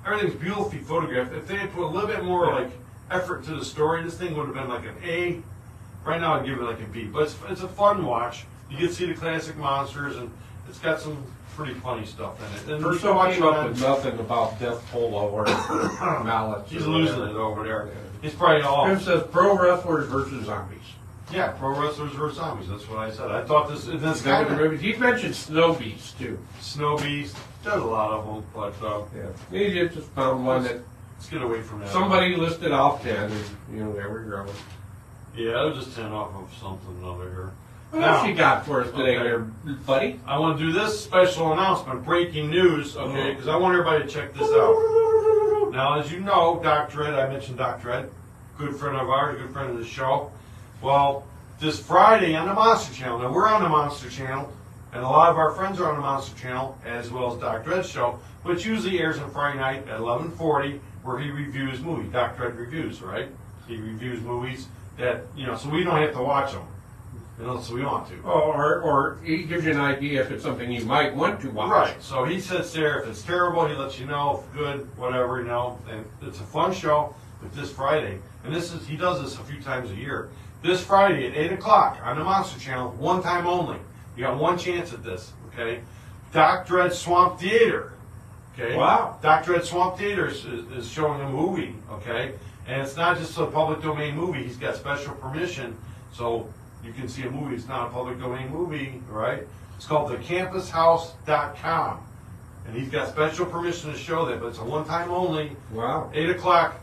Everything's beautifully photographed. If they had put a little bit more like effort to the story, this thing would have been like an A. Right now, I'd give it like a B. But it's a fun watch. You get to see the classic monsters, and it's got some pretty funny stuff in it. And First you can I watch came it up on- with nothing about Death Polo or mallets. He's or losing whatever. it over there. He's probably all. It says pro wrestlers versus zombies. Yeah, pro wrestlers versus zombies. That's what I said. I thought this kind of He mentioned Snow Beast too. Snow Beast. There's a lot of them, but Yeah. He just found one that let's get away from that. somebody listed off 10, and there we go. Yeah, it was just 10 off of something over here. What Now- else you got for us today, Okay. there, buddy? I want to do this special announcement, breaking news, okay? Because I want everybody to check this out. Now, as you know, Dr. Ed, I mentioned Dr. Ed, good friend of ours, good friend of the show. Well, this Friday on the Monster Channel, now we're on the Monster Channel, and a lot of our friends are on the Monster Channel, as well as Dr. Ed's show, which usually airs on Friday night at 11:40, where he reviews movies. Dr. Ed reviews, right? He reviews movies that, so we don't have to watch them, so we want to. Or he gives you an idea if it's something you might want to watch. Right. So he sits there. If it's terrible, he lets you know. If good, whatever, And it's a fun show. But this Friday, and he does this a few times a year. This Friday at 8 o'clock on the Monster Channel, one time only. You got one chance at this. Okay. Dr. Ed Swamp Theater. Okay. Wow. Dr. Ed Swamp Theater is showing a movie. Okay. And it's not just a public domain movie. He's got special permission, so you can see a movie. It's not a public domain movie, right? It's called thecampushouse.com. And he's got special permission to show that, but it's a one-time only, Wow. 8 o'clock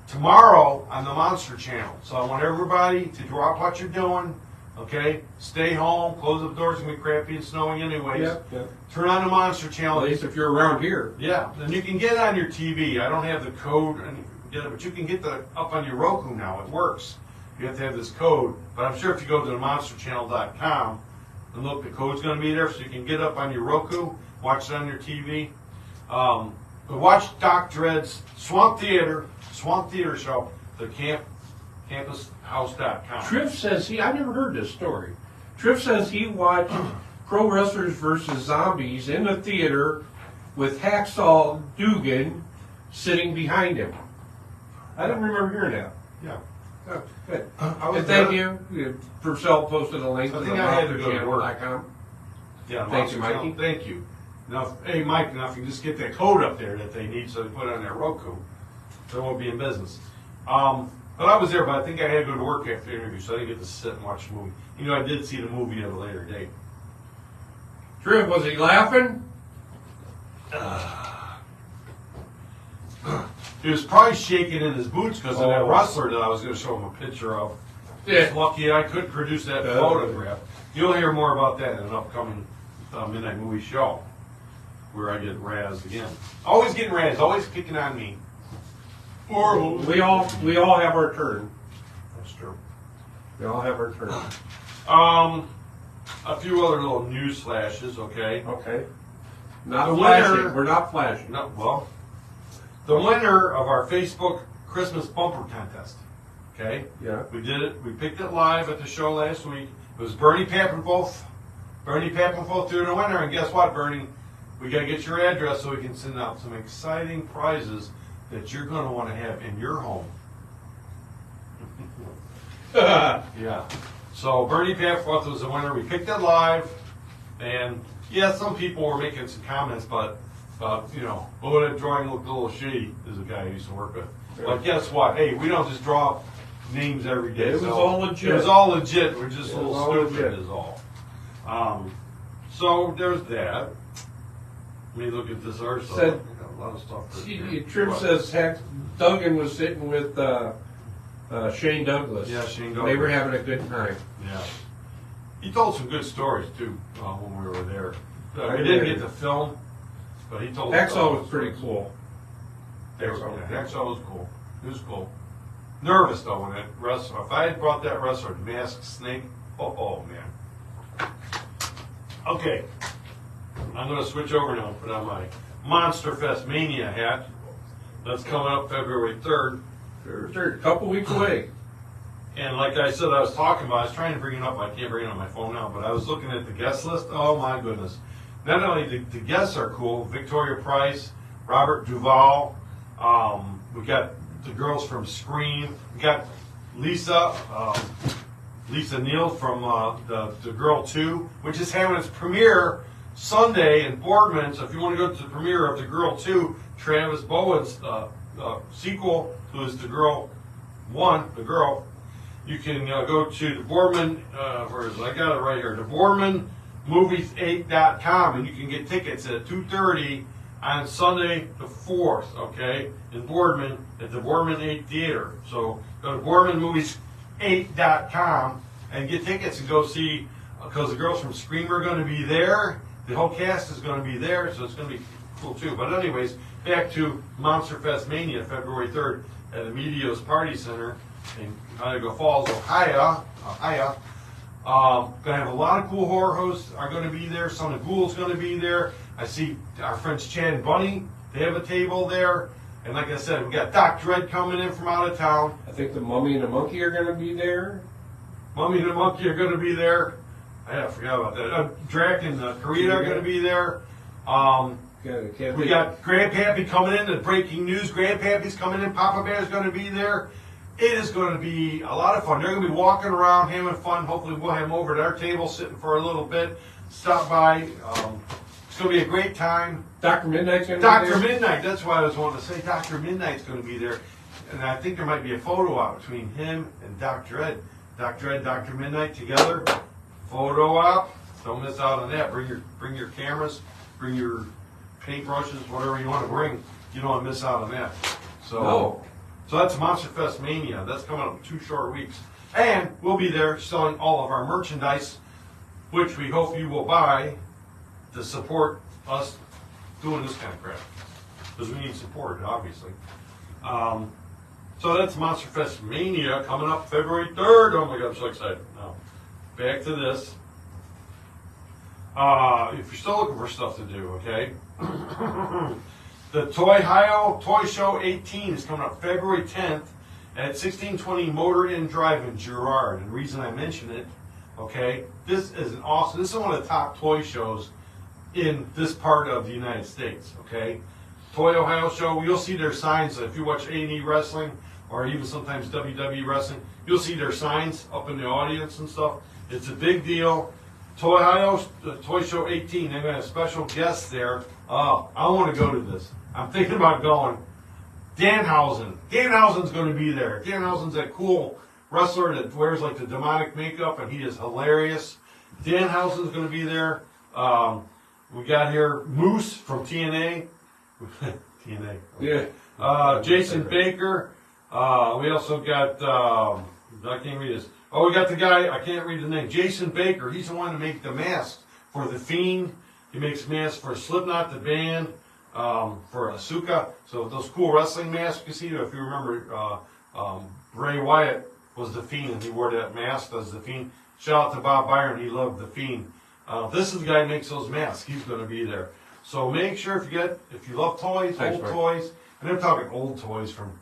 tomorrow on the Monster Channel. So I want everybody to drop what you're doing, okay? Stay home, close the doors, it's going to be crappy and snowing anyways. Yep. Turn on the Monster Channel. At least if you're around here. Yeah, and you can get it on your TV. I don't have the code, but you can get up on your Roku now. It works. You have to have this code, but I'm sure if you go to themonsterchannel.com and look, the code's going to be there, so you can get up on your Roku, watch it on your TV. But watch Dr. Ed's Swamp Theater show the campushouse.com. Triff says I never heard this story. Triff says he watched Pro Wrestlers versus Zombies in the theater with Hacksaw Dugan sitting behind him. I don't remember hearing that. Yeah. Oh, good. was And thank there. you. Purcell posted a link I to think the I had to go to work. monsterchannel.com. Yeah, Thank you, Monster Mikey. Channel. Thank you. Now, hey, Mike, now if you just get that code up there that they need so they put it on their Roku, they won't be in business. But I was there, but I think I had to go to work after the interview, so I didn't get to sit and watch the movie. You know, I did see the movie at a later date. Triff, was he laughing? He was probably shaking in his boots because of that Oh. wrestler that I was going to show him a picture of. Yeah. It's lucky I couldn't produce that photograph. You'll hear more about that in an upcoming Midnight Movie show, where I get razzed again. Always getting razzed, always picking on me. Horrible. We all have our turn. That's true. We all have our turn. A few other little news flashes, okay? Okay. Not The flashing. winner- We're not flashing. No, well, the winner of our Facebook Christmas bumper contest, okay? Yeah. We did it. We picked it live at the show last week. It was Bernie Pappenfolk. Bernie Pappenfolk threw the winner, and guess what, Bernie? We got to get your address so we can send out some exciting prizes that you're going to want to have in your home. Yeah. So Bernie Pappenfolk was the winner. We picked it live, and yeah, some people were making some comments, but you know, oh, that drawing looked a little shady. Is a guy I used to work with. But guess what? Hey, we don't just draw names every day. It was so all legit. It was all legit. We're just It a was little all stupid, legit. is all. So there's that. Let me look at this other stuff. Said- I got a lot of stuff. Tripp says Duggan was sitting with Shane Douglas. Yeah, Shane They were Douglas. having a good time. Yeah. He told some good stories too when we were there. I We didn't did. get to film, but he told. Hacksaw was pretty cool. Hacksaw was cool. He was cool. Nervous though when that wrestler. If I had brought that wrestler, the masked snake. Oh man. Okay. I'm going to switch over now and put on my Monster Fest Mania hat. That's coming up February 3rd. They're a couple weeks away. And like I said, I was talking about, I was trying to bring it up, I can't bring it on my phone now, but I was looking at the guest list. Oh my goodness. Not only the guests are cool, Victoria Price, Robert Duvall, we got the girls from Scream, we got Lisa Neal from the Girl 2, which is having its premiere Sunday in Boardman. So if you want to go to the premiere of The Girl 2, Travis Bowen's sequel to his The Girl 1, The Girl, you can go to the Boardman, where is it? I got it right here, the BoardmanMovies8.com, and you can get tickets at 2:30 on Sunday the 4th, okay, in Boardman at the Boardman 8 Theater. So go to BoardmanMovies8.com and get tickets and go see, because the girls from Scream are going to be there. The whole cast is going to be there, so it's going to be cool too. But anyways, back to Monster Fest Mania, February 3rd at the Meteos Party Center in Cuyahoga Falls, Ohio. Gonna have a lot of cool horror hosts are going to be there. Son of Ghoul's going to be there. I see our friends Chad and Bunny. They have a table there. And like I said, we got Doc Dredd coming in from out of town. I think the Mummy and the Monkey are going to be there. Mummy and the Monkey are going to be there. I forgot about that. Drac and Karita are going to be there. We got Grandpappy coming in. The breaking news: Grandpappy's coming in. Papa Bear's going to be there. It is going to be a lot of fun. They're going to be walking around, having fun. Hopefully, we'll have them over at our table, sitting for a little bit. Stop by. It's going to be a great time. Dr. Midnight's going to be there. Dr. Midnight. That's what I was wanting to say. Dr. Midnight's going to be there, and I think there might be a photo out between him and Dr. Dredd. Dr. Dredd, Dr. Midnight together. Photo op. Don't miss out on that. Bring your cameras. Bring your paintbrushes. Whatever you want to bring. You don't want to miss out on that. So. No. So that's Monster Fest Mania. That's coming up in 2 short weeks. And we'll be there selling all of our merchandise, which we hope you will buy to support us doing this kind of crap. Because we need support, obviously. So that's Monster Fest Mania coming up February 3rd. Oh my God, I'm so excited. Now, back to this. If you're still looking for stuff to do, okay? The Toy Show 18 is coming up February 10th at 1620 Motor Inn Drive in Girard. And the reason I mention it, okay, this is an awesome, this is one of the top toy shows in this part of the United States, okay? Toy Ohio show, you'll see their signs. If you watch A&E Wrestling, or even sometimes WWE Wrestling, you'll see their signs up in the audience and stuff. It's a big deal. Toy Ohio, Toy Show 18, they've got a special guest there. I want to go to this. I'm thinking about going. Danhausen. Danhausen's going to be there. Danhausen's that cool wrestler that wears like the demonic makeup, and he is hilarious. Danhausen's going to be there. We got here Moose from TNA. TNA. Yeah. Jason Baker. We also got, I can't read this. Oh, we got the guy, I can't read the name. Jason Baker. He's the one to make the mask for The Fiend. He makes masks for Slipknot, the band, for Asuka. So those cool wrestling masks you see, if you remember, Bray Wyatt was The Fiend, and he wore that mask as The Fiend. Shout out to Bob Byron, he loved The Fiend. This is the guy who makes those masks. He's going to be there. So make sure if you love toys, Thanks, old Mark. toys, and I'm talking old toys from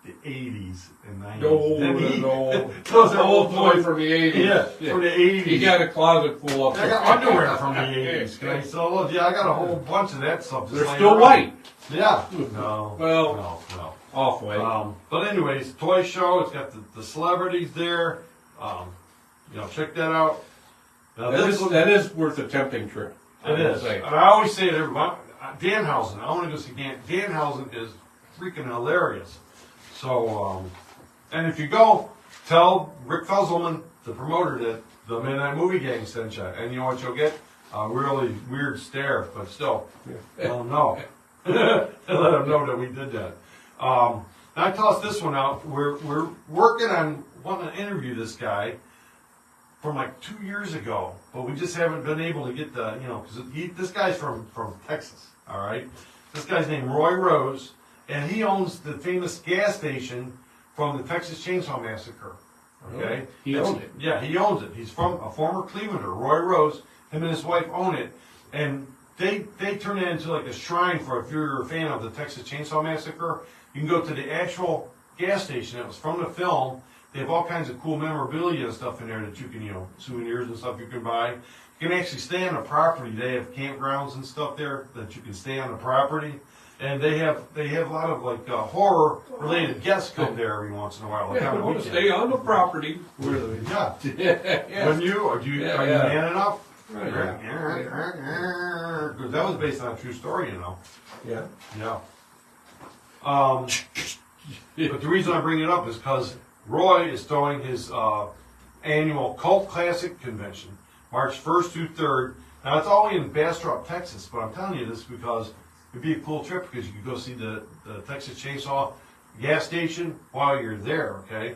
the 80s and 90s. No. Those are old toy from the 80s. Yeah, from the 80s. He got a closet full of I got underwear from the 80s. Can I sell those? Yeah, I got a whole bunch of that stuff. just They're laying still around. white. Yeah. No. Well, No. off white. But anyways, toy show. It's got the celebrities there. Check that out. Now, that is worth a tempting trip. It is. And I always say to everybody, Danhausen. I want to go see Danhausen is freaking hilarious. So, and if you go, tell Rick Fusselman, the promoter, that the Midnight Movie Gang sent you. And you know what you'll get? A really weird stare, but still, let them know. Let them know that we did that. Now I tossed this one out. We're working on wanting to interview this guy from like 2 years ago, but we just haven't been able to get because this guy's from Texas, all right? This guy's named Roy Rose, and he owns the famous gas station from the Texas Chainsaw Massacre, okay? He owned it. Yeah, he owns it. He's from a former Clevelander, Roy Rose. Him and his wife own it, and they turned it into like a shrine for, if you're a fan of the Texas Chainsaw Massacre, you can go to the actual gas station that was from the film. They have all kinds of cool memorabilia and stuff in there that you can, souvenirs and stuff you can buy. You can actually stay on the property. They have campgrounds and stuff there that you can stay on the property. And they have a lot of like horror related guests come there every once in a while. Like Yeah, on we the want to weekend. stay on the property. Yeah. Yeah. When are you man enough? Right, Because that was based on a true story, Yeah. Yeah. But the reason I bring it up is because Roy is throwing his annual Cult Classic Convention, March 1st through 3rd. Now, it's all in Bastrop, Texas, but I'm telling you this because it'd be a cool trip because you could go see the Texas Chainsaw gas station while you're there, okay?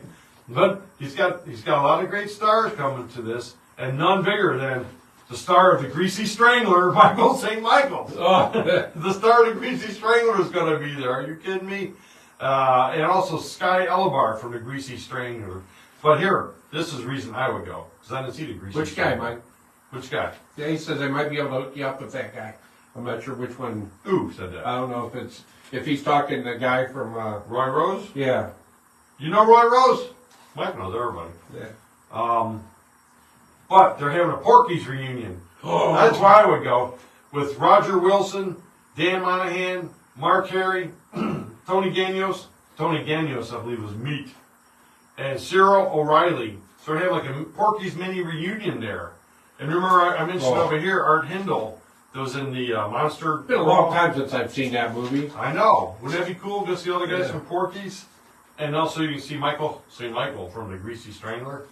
But he's got a lot of great stars coming to this, and none bigger than the star of the Greasy Strangler, Michael St. Michael. The star of the Greasy Strangler is going to be there. Are you kidding me? And also Sky Elibar from the Greasy Strangler. But here, this is the reason I would go, because I didn't see the Greasy Which guy, Strangler. Mike? Which guy? Yeah, he says I might be able to hook you up with that guy. I'm not sure which one. Who said that? I don't know if he's talking the guy from. Roy Rose? Yeah. You know Roy Rose? Mike knows everybody. Yeah. But they're having a Porky's reunion. Oh. That's why I would go. With Roger Wilson, Dan Monahan, Mark Harry, Tony Gagnos. Tony Gagnos, I believe, was Meat. And Cyril O'Reilly. So they have like a Porky's mini reunion there. And remember, I mentioned over here Art Hindle that was in the Monster. It's been a long time since I've seen that movie. I know. Wouldn't that be cool? Go see all the guys from Porky's. And also you can see St. Michael from the Greasy Strangler.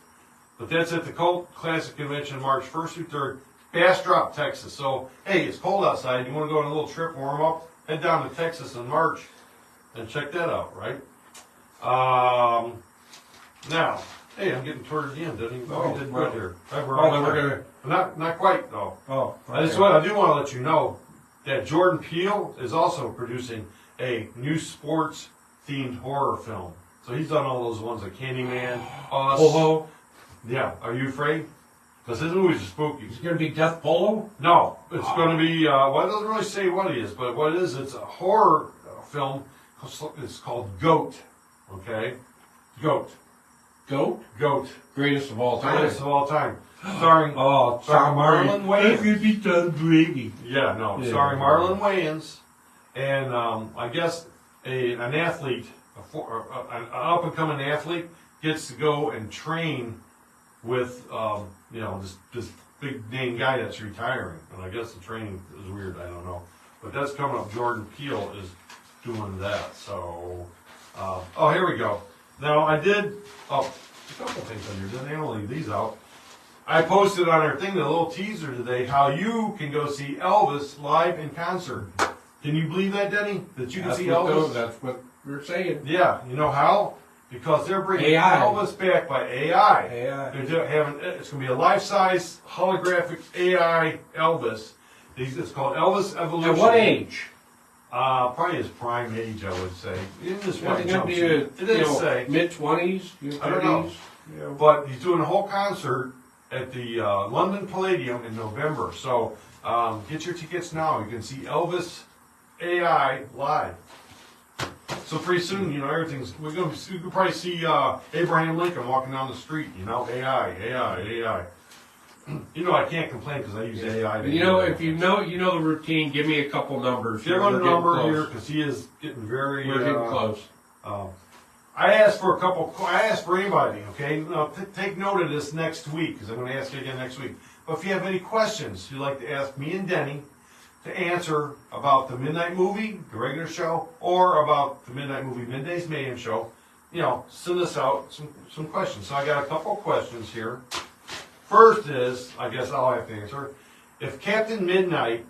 But that's at the Cult Classic Convention, March 1st through 3rd, Bastrop, Texas. So, hey, it's cold outside. You want to go on a little trip, warm up, head down to Texas in March and check that out, right? Now, hey, I'm getting toward the end. Didn't even we did good here. We're gonna. Not quite, though. Oh. Okay. I do want to let you know that Jordan Peele is also producing a new sports-themed horror film. So he's done all those ones like Candyman, Us. Polo. Yeah, are you afraid? Because his movies are spooky. Is it gonna be Death Polo? No, it's going to be, well, it doesn't really say what it is, but what it is, it's a horror film. It's called Goat, okay? Goat. Goat? Goat. Greatest of all time. Greatest of all time. Starring Tom Marlon Wayans. Could be Tom Brady. Yeah, no. Yeah. Starring Marlon Wayans, and I guess an athlete, an up and coming athlete, gets to go and train with this big name guy that's retiring. And I guess the training is weird. I don't know, but that's coming up. Jordan Peele is doing that. So, here we go. Now I did a couple things on here. Didn't I only leave these out? I posted on our thing, the little teaser today, how you can go see Elvis live in concert. Can you believe that, Denny? That you can see Elvis? That's what we're saying. Yeah, you know how? Because they're bringing AI. Elvis back by AI. AI. It's going to be a life-size holographic AI Elvis. It's called Elvis Evolution. At what age? Probably his prime age, I would say. In this It didn't say. Mid-20s? I don't know. 30s? Yeah. But he's doing a whole concert at the London Palladium in November. So get your tickets now. You can see Elvis AI live. So pretty soon, you can probably see Abraham Lincoln walking down the street. AI. I can't complain because I use AI. If you know the routine, give me a couple numbers. Give him a number here because he is getting very. We're getting close. I asked for anybody, okay? Now, take note of this next week, because I'm going to ask you again next week. But if you have any questions you'd like to ask me and Denny to answer about the Midnight Movie, the regular show, or about the Midnight Movie Middays Mayhem show, send us out some questions. So I got a couple questions here. First is, I guess I'll have to answer, if Captain Midnight,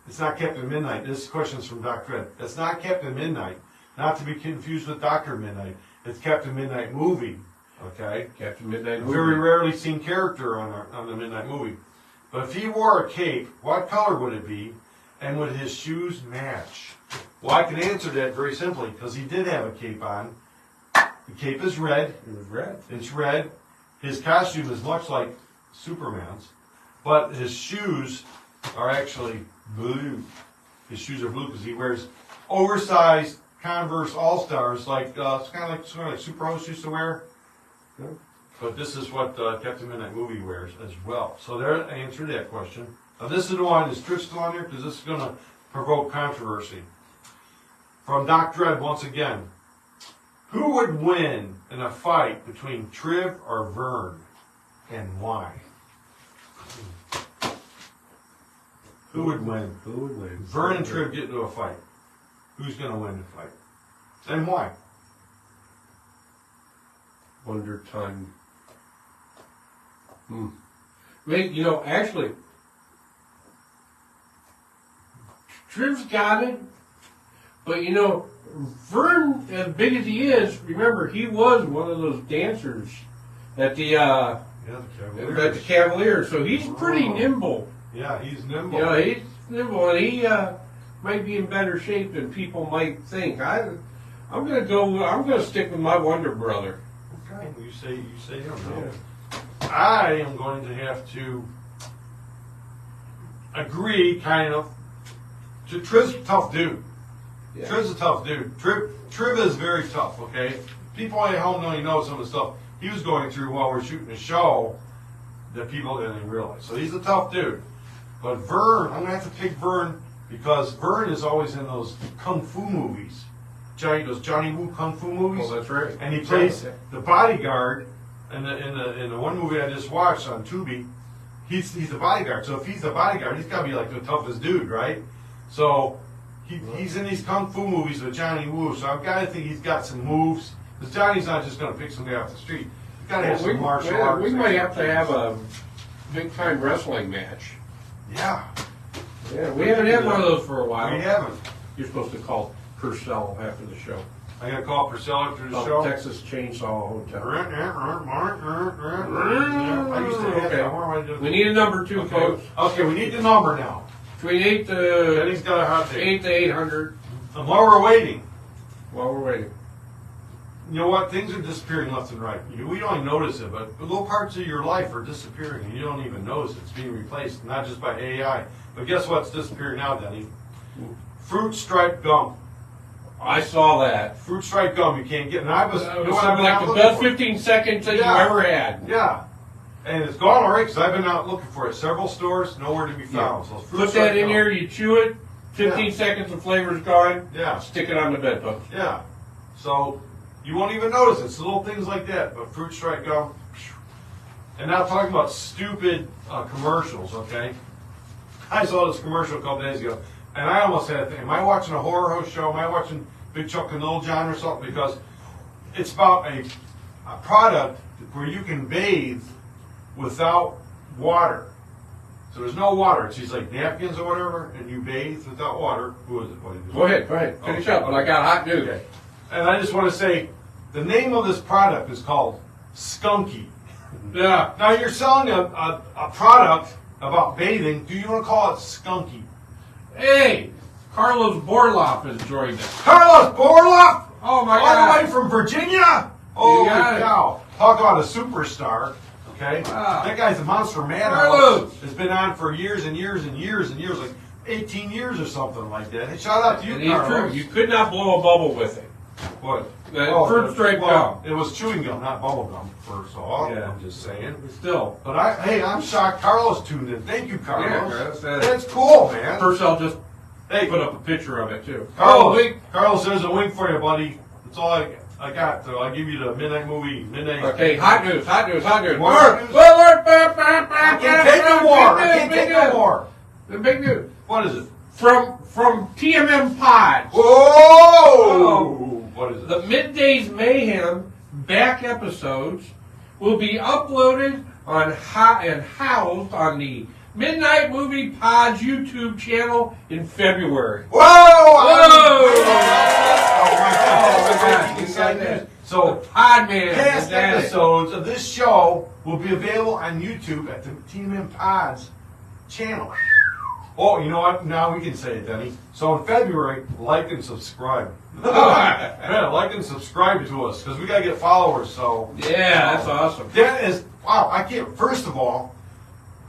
it's not Captain Midnight, this question's from Doc Fred, it's not Captain Midnight, not to be confused with Dr. Midnight. It's Captain Midnight Movie, okay? Captain Midnight Movie. Very rarely seen character on the Midnight Movie. But if he wore a cape, what color would it be? And would his shoes match? Well, I can answer that very simply, because he did have a cape on. The cape is red. It was red. It's red. His costume is much like Superman's, but his shoes are actually blue. His shoes are blue because he wears oversized Converse All-Stars, like it's kind of like Superhost used to wear. Yeah. But this is what Captain Midnight Movie wears as well. So there, I answered that question. Now this is the one, is Trish still on here? Because this is going to provoke controversy. From Doc Dredd once again. Who would win in a fight between Triv or Vern, and why? Who would win? Who would win? Vern and Triv get into a fight. Who's going to win the fight? And why? Wonder Time. Actually, Triv's got it, but Vern, as big as he is, remember, he was one of those dancers at the Cavaliers, so he's pretty nimble. Yeah, he's nimble. He's nimble, and he might be in better shape than people might think. I'm gonna stick with my Wonder Brother. Okay, you say him. No. I am going to have to agree, kind of. Triv's a tough dude. Yeah. Triv's a tough dude. Triv is very tough, okay? People at home don't even know some of the stuff he was going through while we're shooting the show that people didn't realize. So he's a tough dude. But Vern, I'm going to have to pick Vern because Vern is always in those kung fu movies. Those Johnny Woo kung fu movies. Oh, that's right. And he plays the bodyguard in the one movie I just watched on Tubi. He's the bodyguard. So if he's the bodyguard, he's got to be like the toughest dude, right? So he's in these kung fu movies with Johnny Woo. So I've got to think he's got some moves. Because Johnny's not just going to pick somebody off the street. He's got to have some martial arts. We might have to have a big time wrestling match. Yeah. Yeah, we haven't had one of those for a while. We haven't. You're supposed to call Purcell after the show. I got to call Purcell after the show. Texas Chainsaw Hotel. I used to have that. What am I doing? We need a number 2, folks. Okay, we need the number now. Between 8 to Denny's got a hot date. 8 to 800. And while we're waiting, While we're waiting. you know what? Things are disappearing left and right. We don't even notice it, but little parts of your life are disappearing, and you don't even notice it. It's being replaced, not just by AI. But guess what's disappearing now, Denny? Fruit striped gum. I saw that. Fruit stripe gum you can't get. And I was, It was like the best 15 seconds that you ever had. Yeah. And it's gone already because I've been out looking for it at several stores, nowhere to be found. So fruit Put stripe that in gum. here, you chew it, 15 seconds, the flavor's gone. Yeah. Stick it on the bedpost. Yeah. So you won't even notice it. It's little things like that. But fruit stripe gum. And now talking about stupid commercials, okay? I saw this commercial a couple days ago, and I almost had a thing. Am I watching a horror host show? Am I watching Big Chuck and Lil John or something? Because it's about a product where you can bathe without water. So there's no water. It's these like napkins or whatever, and you bathe without water. Who is it? What is it? Go ahead. Finish up, but I got hot news. Okay. And I just want to say, the name of this product is called Skunky. Yeah. Now you're selling a product about bathing. Do you want to call it Skunky? Hey, Carlos Borloff has joined us. Carlos Borloff? Oh my All God! the way from Virginia? Holy got it. cow. Talk about a superstar. Okay? Wow. That guy's a monster man. Carlos! It's been on for years and years and years and years, like 18 years or something like that. And shout out to you, And he's Carlos. true. You could not blow a bubble with it. What? Fruit stripe gum. It was chewing gum, not bubble gum, first of all. Yeah. I'm just saying. Still. But I'm shocked Carlos tuned in. Thank you, Carlos. Yeah, That's cool, man. First, I'll just Hey, put up a picture of it too. Carlos, wink. Carlos, there's a wink for you, buddy. That's all I got. So I'll give you the midnight movie. Midnight. Okay, hot news. More news? I I can't take no more. I can't take no more. The big news What is it? from TMM Pod. Whoa! What is it? The Middays Mayhem back episodes will be uploaded on and housed on the Midnight Movie Pod's YouTube channel in February. Whoa! Oh my God! You You got got that. So Podman. past is at it. episodes of this show will be available on YouTube at the TMM Pods channel. Oh, you know what? Now we can say it, Denny. So in February, like and subscribe. Yeah, like and subscribe to us because we gotta get followers. So Yeah, that's awesome. that is wow. I can't. First of all,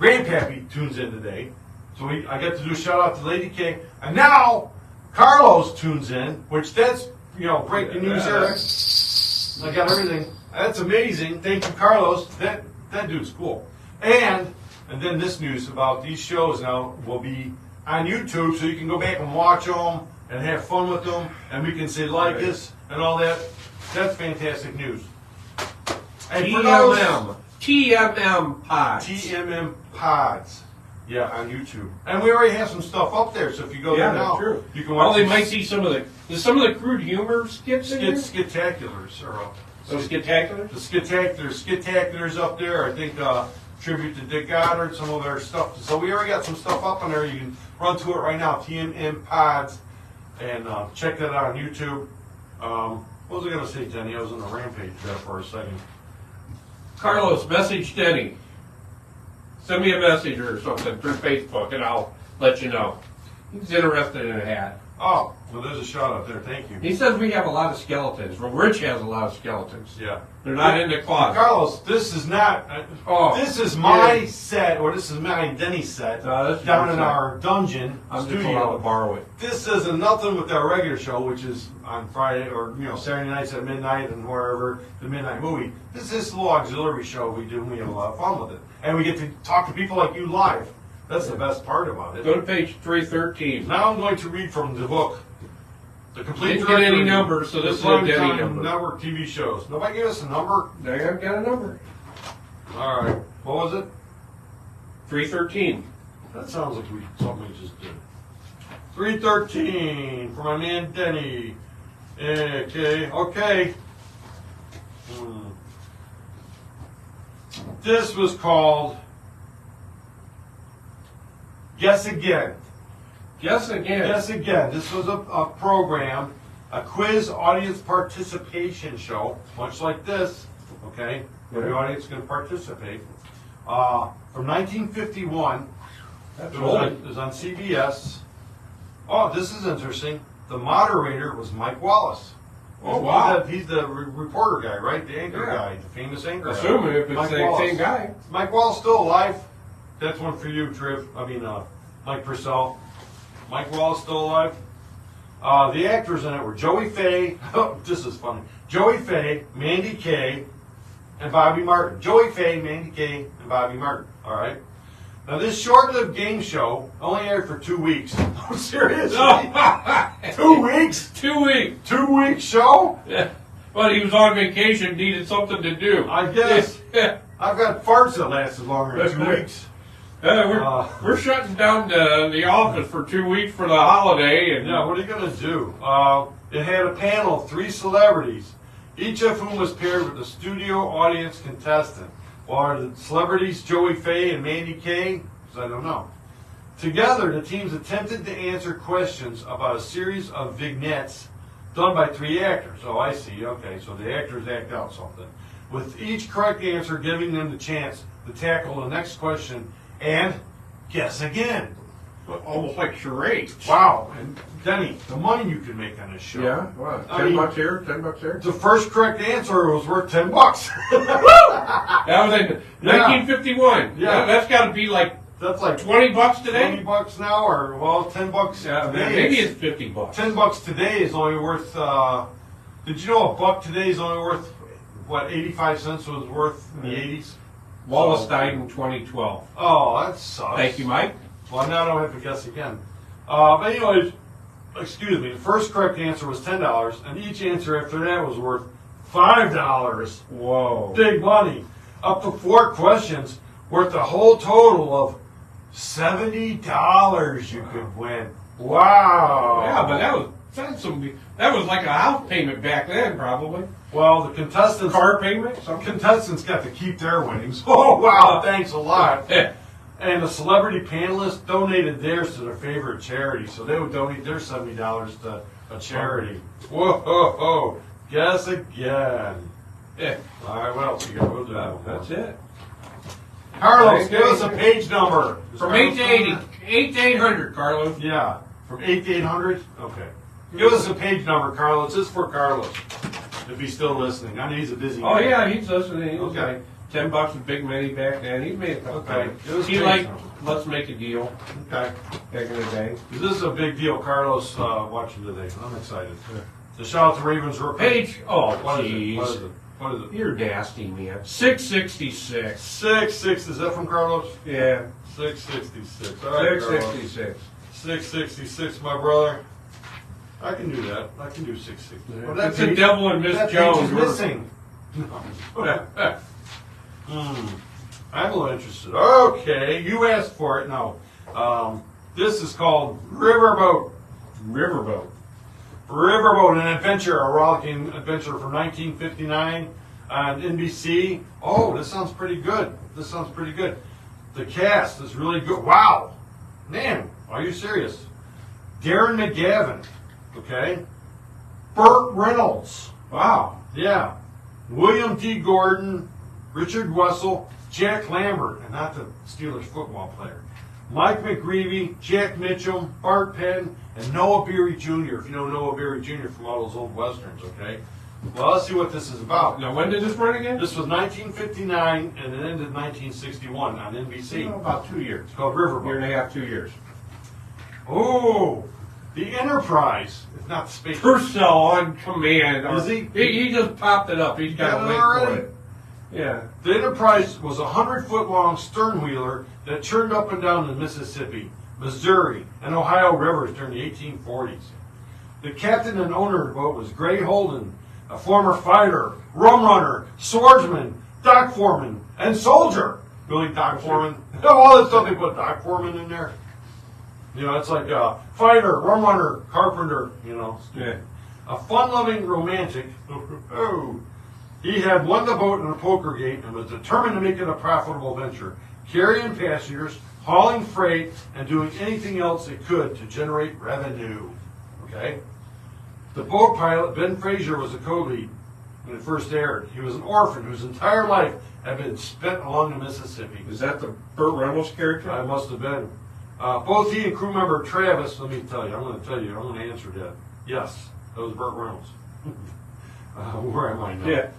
Grandpappy tunes in today, so I get to do a shout out to Lady K, and now Carlos tunes in, which that's breaking news there. I got everything. That's amazing. Thank you, Carlos. That dude's cool. And then this news about these shows now will be on YouTube, so you can go back and watch them and have fun with them, and we can say like us and all that. That's fantastic news. And for those- TMM Pod. TMM Pods. Yeah, on YouTube. And we already have some stuff up there, so if you go there now, true. you can watch Well, they some might see some of the crude humor skits in there. Skitaculars are up. So skitaculars? The Skitaculars up there. I think tribute to Dick Goddard, some of their stuff. So we already got some stuff up on there. You can run to it right now, TMM Pods, and check that out on YouTube. What was I going to say, Denny? I was on the rampage there for a second. Carlos, message Denny. Send me a message or something through Facebook, and I'll let you know. He's interested in a hat. Oh, well, there's a shout out there. Thank you. He says we have a lot of skeletons. Well, Rich has a lot of skeletons. Yeah. They're not in the closet. Carlos, this is not. This is my set, or this is my Denny set No, this is down your in set. our dungeon I'm just allowed to studio. borrow it. This isn't nothing with our regular show, which is on Friday or Saturday nights at midnight and wherever the midnight movie. This is a little auxiliary show we do, and we have a lot of fun with it, and we get to talk to people like you live. That's the best part about it. Go to page 313. Now I'm going to read from the book. The complete Didn't get any directory numbers, so of this is a Primetime Denny number. Network TV shows. Nobody gave us a number. There I've got a number. All right. What was it? 313. That sounds like something we just did. 313 for my man Denny. Okay. This was called Guess Again. Guess again. Guess Again. This was a program, a quiz audience participation show, much like this, okay, where the audience can participate. From 1951. That's It old. was on CBS. Oh, this is interesting. The moderator was Mike Wallace. Oh, wow. He's the reporter guy, right? The anchor Yeah. guy, the famous anchor guy. Assuming if it's Mike the Wallace. same guy. Mike Wallace still alive? That's one for you, Mike Purcell. Mike Wallace still alive? The actors in it were Joey Faye, this is funny, Joey Faye, Mandy Kay, and Bobby Martin. Joey Faye, Mandy Kay, and Bobby Martin. All right. Now, this short-lived game show only aired for 2 weeks. Oh, seriously? 2 weeks? 2 weeks. 2 week show? Yeah. Well, he was on vacation, needed something to do. I guess. I've got farts that lasted longer than 2 weeks. We're shutting down the office for 2 weeks for the holiday. And yeah, what are you going to do? It had a panel of 3 celebrities, each of whom was paired with a studio audience contestant. Well, are the celebrities Joey Faye and Mandy Kay? Because I don't know. Together, the teams attempted to answer questions about a series of vignettes done by 3 actors. Oh, I see. Okay, so the actors act out something. With each correct answer giving them the chance to tackle the next question and guess again. almost like charades. Wow. And Denny, the money you can make on this show. Yeah, what? $10 here, $10 there? The first correct answer was worth $10. That was in 1951. Yeah. That's got to be like That's like $20 today? $20 now, or well, $10 Yeah, today. maybe it's $50. $10 today is only worth. Did you know $1 today is only worth what 85 cents was worth in the 80s? Wallace died in 2012. Oh, that sucks. Thank you, Mike. Well, now I don't have to guess again. But anyways, excuse me. The first correct answer was $10, and each answer after that was worth $5. Whoa. Big money. Up to 4 questions worth a whole total of $70 you could win. Wow. Yeah, but that was like a house payment back then, probably. Well, the contestants. Car payment? Some contestants got to keep their winnings. Oh, wow. Thanks a lot. And the celebrity panelists donated theirs to their favorite charity, so they would donate their $70 to a charity. Whoa, ho, ho. Guess again. Yeah. All right, what else you got? We'll do that. That's it. Carlos, give us a page number. From 8 to 80. 8 to 800, Carlos. Yeah, from 8 to 800? Okay. Give us a page number, Carlos. This is for Carlos, if he's still listening. I know he's a busy Oh, man. yeah, he's listening. He was Okay. like $10 a big money back then. He made a couple Okay. times. He like, let's make a deal Okay. back in the day. This is a big deal, Carlos, watching today. I'm excited. So shout out to Ravens Roku. Page, oh, What is it? jeez. What is it? What is it? You're nasty, man. 666. 666. Is that from Carlos? Yeah, 666. All right, Carlos. 666. 666, my brother. I can do that. I can do 660. Well, That's the devil and Miss that Jones. page is missing. I'm a little interested. Okay, you asked for it. No. This is called Riverboat. Riverboat. Riverboat, an adventure, a rollicking adventure from 1959 on NBC. Oh, this sounds pretty good. This sounds pretty good. The cast is really good. Wow. Man, are you serious? Darren McGavin. Okay. Burt Reynolds. Wow. Yeah. William D. Gordon, Richard Wessel, Jack Lambert, and not the Steelers football player. Mike McGreevy, Jack Mitchum, Bart Penn, and Noah Beery Jr. If you know Noah Beery Jr. from all those old westerns, okay? Well, let's see what this is about. Now, when did this run again? This was 1959, and it ended in 1961 on NBC. About 2 years. It's called Riverboat. Year and a half, 2 years. Oh, the Enterprise. It's not the space. Purcell on command. Is he? He just popped it up. He's got got to it wait already? for it. Yeah. The Enterprise was a 100-foot-long sternwheeler that churned up and down the Mississippi, Missouri, and Ohio rivers during the 1840s. The captain and owner of the boat was Gray Holden, a former fighter, rum runner, swordsman, dock foreman, and soldier. Really, dock foreman? All this stuff they put dock foreman in there. You know, it's like a fighter, rum runner, carpenter, you know. Yeah. A fun-loving romantic. Oh. He had won the boat in a poker game and was determined to make it a profitable venture, carrying passengers, hauling freight, and doing anything else it could to generate revenue. Okay? The boat pilot, Ben Frazier, was a co-lead when it first aired. He was an orphan whose entire life had been spent along the Mississippi. Is that the Burt Reynolds character? I must have been. Both he and crew member Travis, let me tell you, I'm going to answer that. Yes, that was Burt Reynolds. Where am I now? Yeah.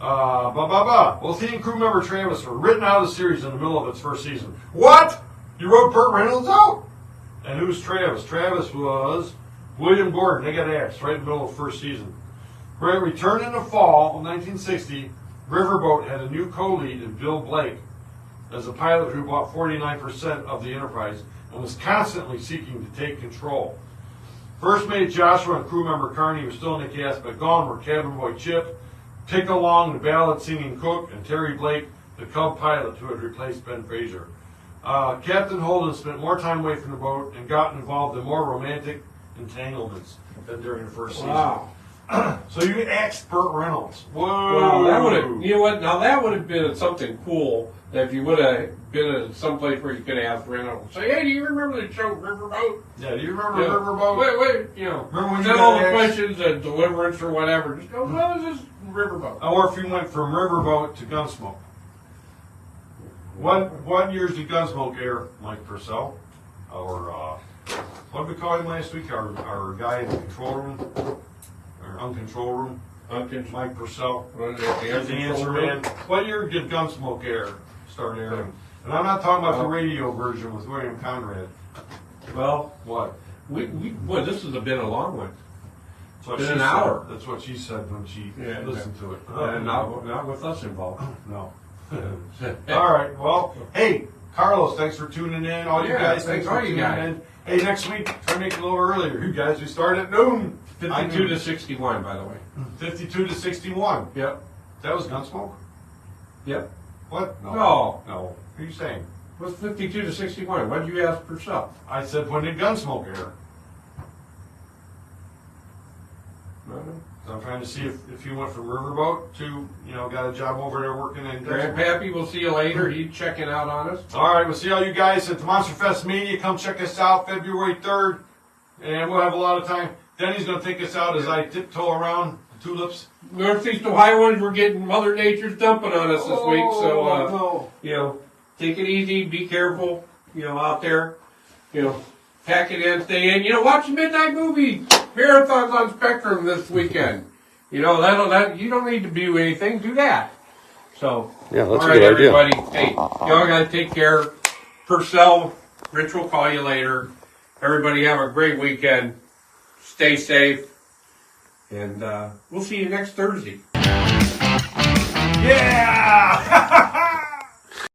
Both he and crew member Travis were written out of the series in the middle of its first season. What? You wrote Burt Reynolds out? And who's Travis? Travis was William Gordon, they got axed right in the middle of the first season. Returned in the fall of 1960, Riverboat had a new co-lead in Bill Blake as a pilot who bought 49% of the Enterprise and was constantly seeking to take control. First mate Joshua and crew member Carney were still in the cast, but gone were cabin boy Chip, Pick Along, the ballad-singing cook, and Terry Blake, the Cub pilot who had replaced Ben Fraser. Captain Holden spent more time away from the boat and got involved in more romantic entanglements than during the first season. Wow. So you axed Burt Reynolds. Whoa! Well, that would have, you know what? Now that would have been something cool that if you would have been at someplace where you could ask Reynolds, say, "Hey, do you remember the show Riverboat?" Yeah, do you remember Riverboat? Wait, you know, remember when not you all got the axed? questions and deliverance or whatever. Just go, "What is this Riverboat?" Or if you went from Riverboat to Gunsmoke. What years did Gunsmoke air, Mike Purcell? Or what did we call him last week? Our guy in the control room, or uncontrol room. Mike Purcell. Here's the answer, man. What year did Gunsmoke start airing? And I'm not talking about the radio version with William Conrad. Well, What? boy, this has been a long one. That's what Been she an said. hour. That's what she said when she Yeah, listened to it. And not with us involved. No. All right. Well, hey, Carlos, thanks for tuning in. All you guys, thanks for tuning in. Hey, next week, try to make it a little earlier. You guys, we start at noon. 52 to 61, by the way. 52 to 61. Yep. That was Gunsmoke? Yep. What? No. No. What are you saying? What's 52 to 61? What did you ask Purcell? I said, when did Gunsmoke air? So I'm trying to see if you went from Riverboat to, got a job over there working in Gunsmoke. Grandpappy, we'll see you later. He's checking out on us. All right, we'll see all you guys at the Monster Fest Media. Come check us out February 3rd, and we'll have a lot of time. Denny's going to take us out as I tiptoe around the tulips. Northeast Ohioans, we're getting Mother Nature's dumping on us this week, so, no. Take it easy, be careful, out there, pack it in, stay in. Watch a midnight movie marathons on Spectrum this weekend. You don't need to do anything, do that. So, Yeah, that's all a right, good idea. everybody. Hey, y'all gotta take care. Purcell, Rich will call you later. Everybody have a great weekend. Stay safe. And we'll see you next Thursday. Yeah!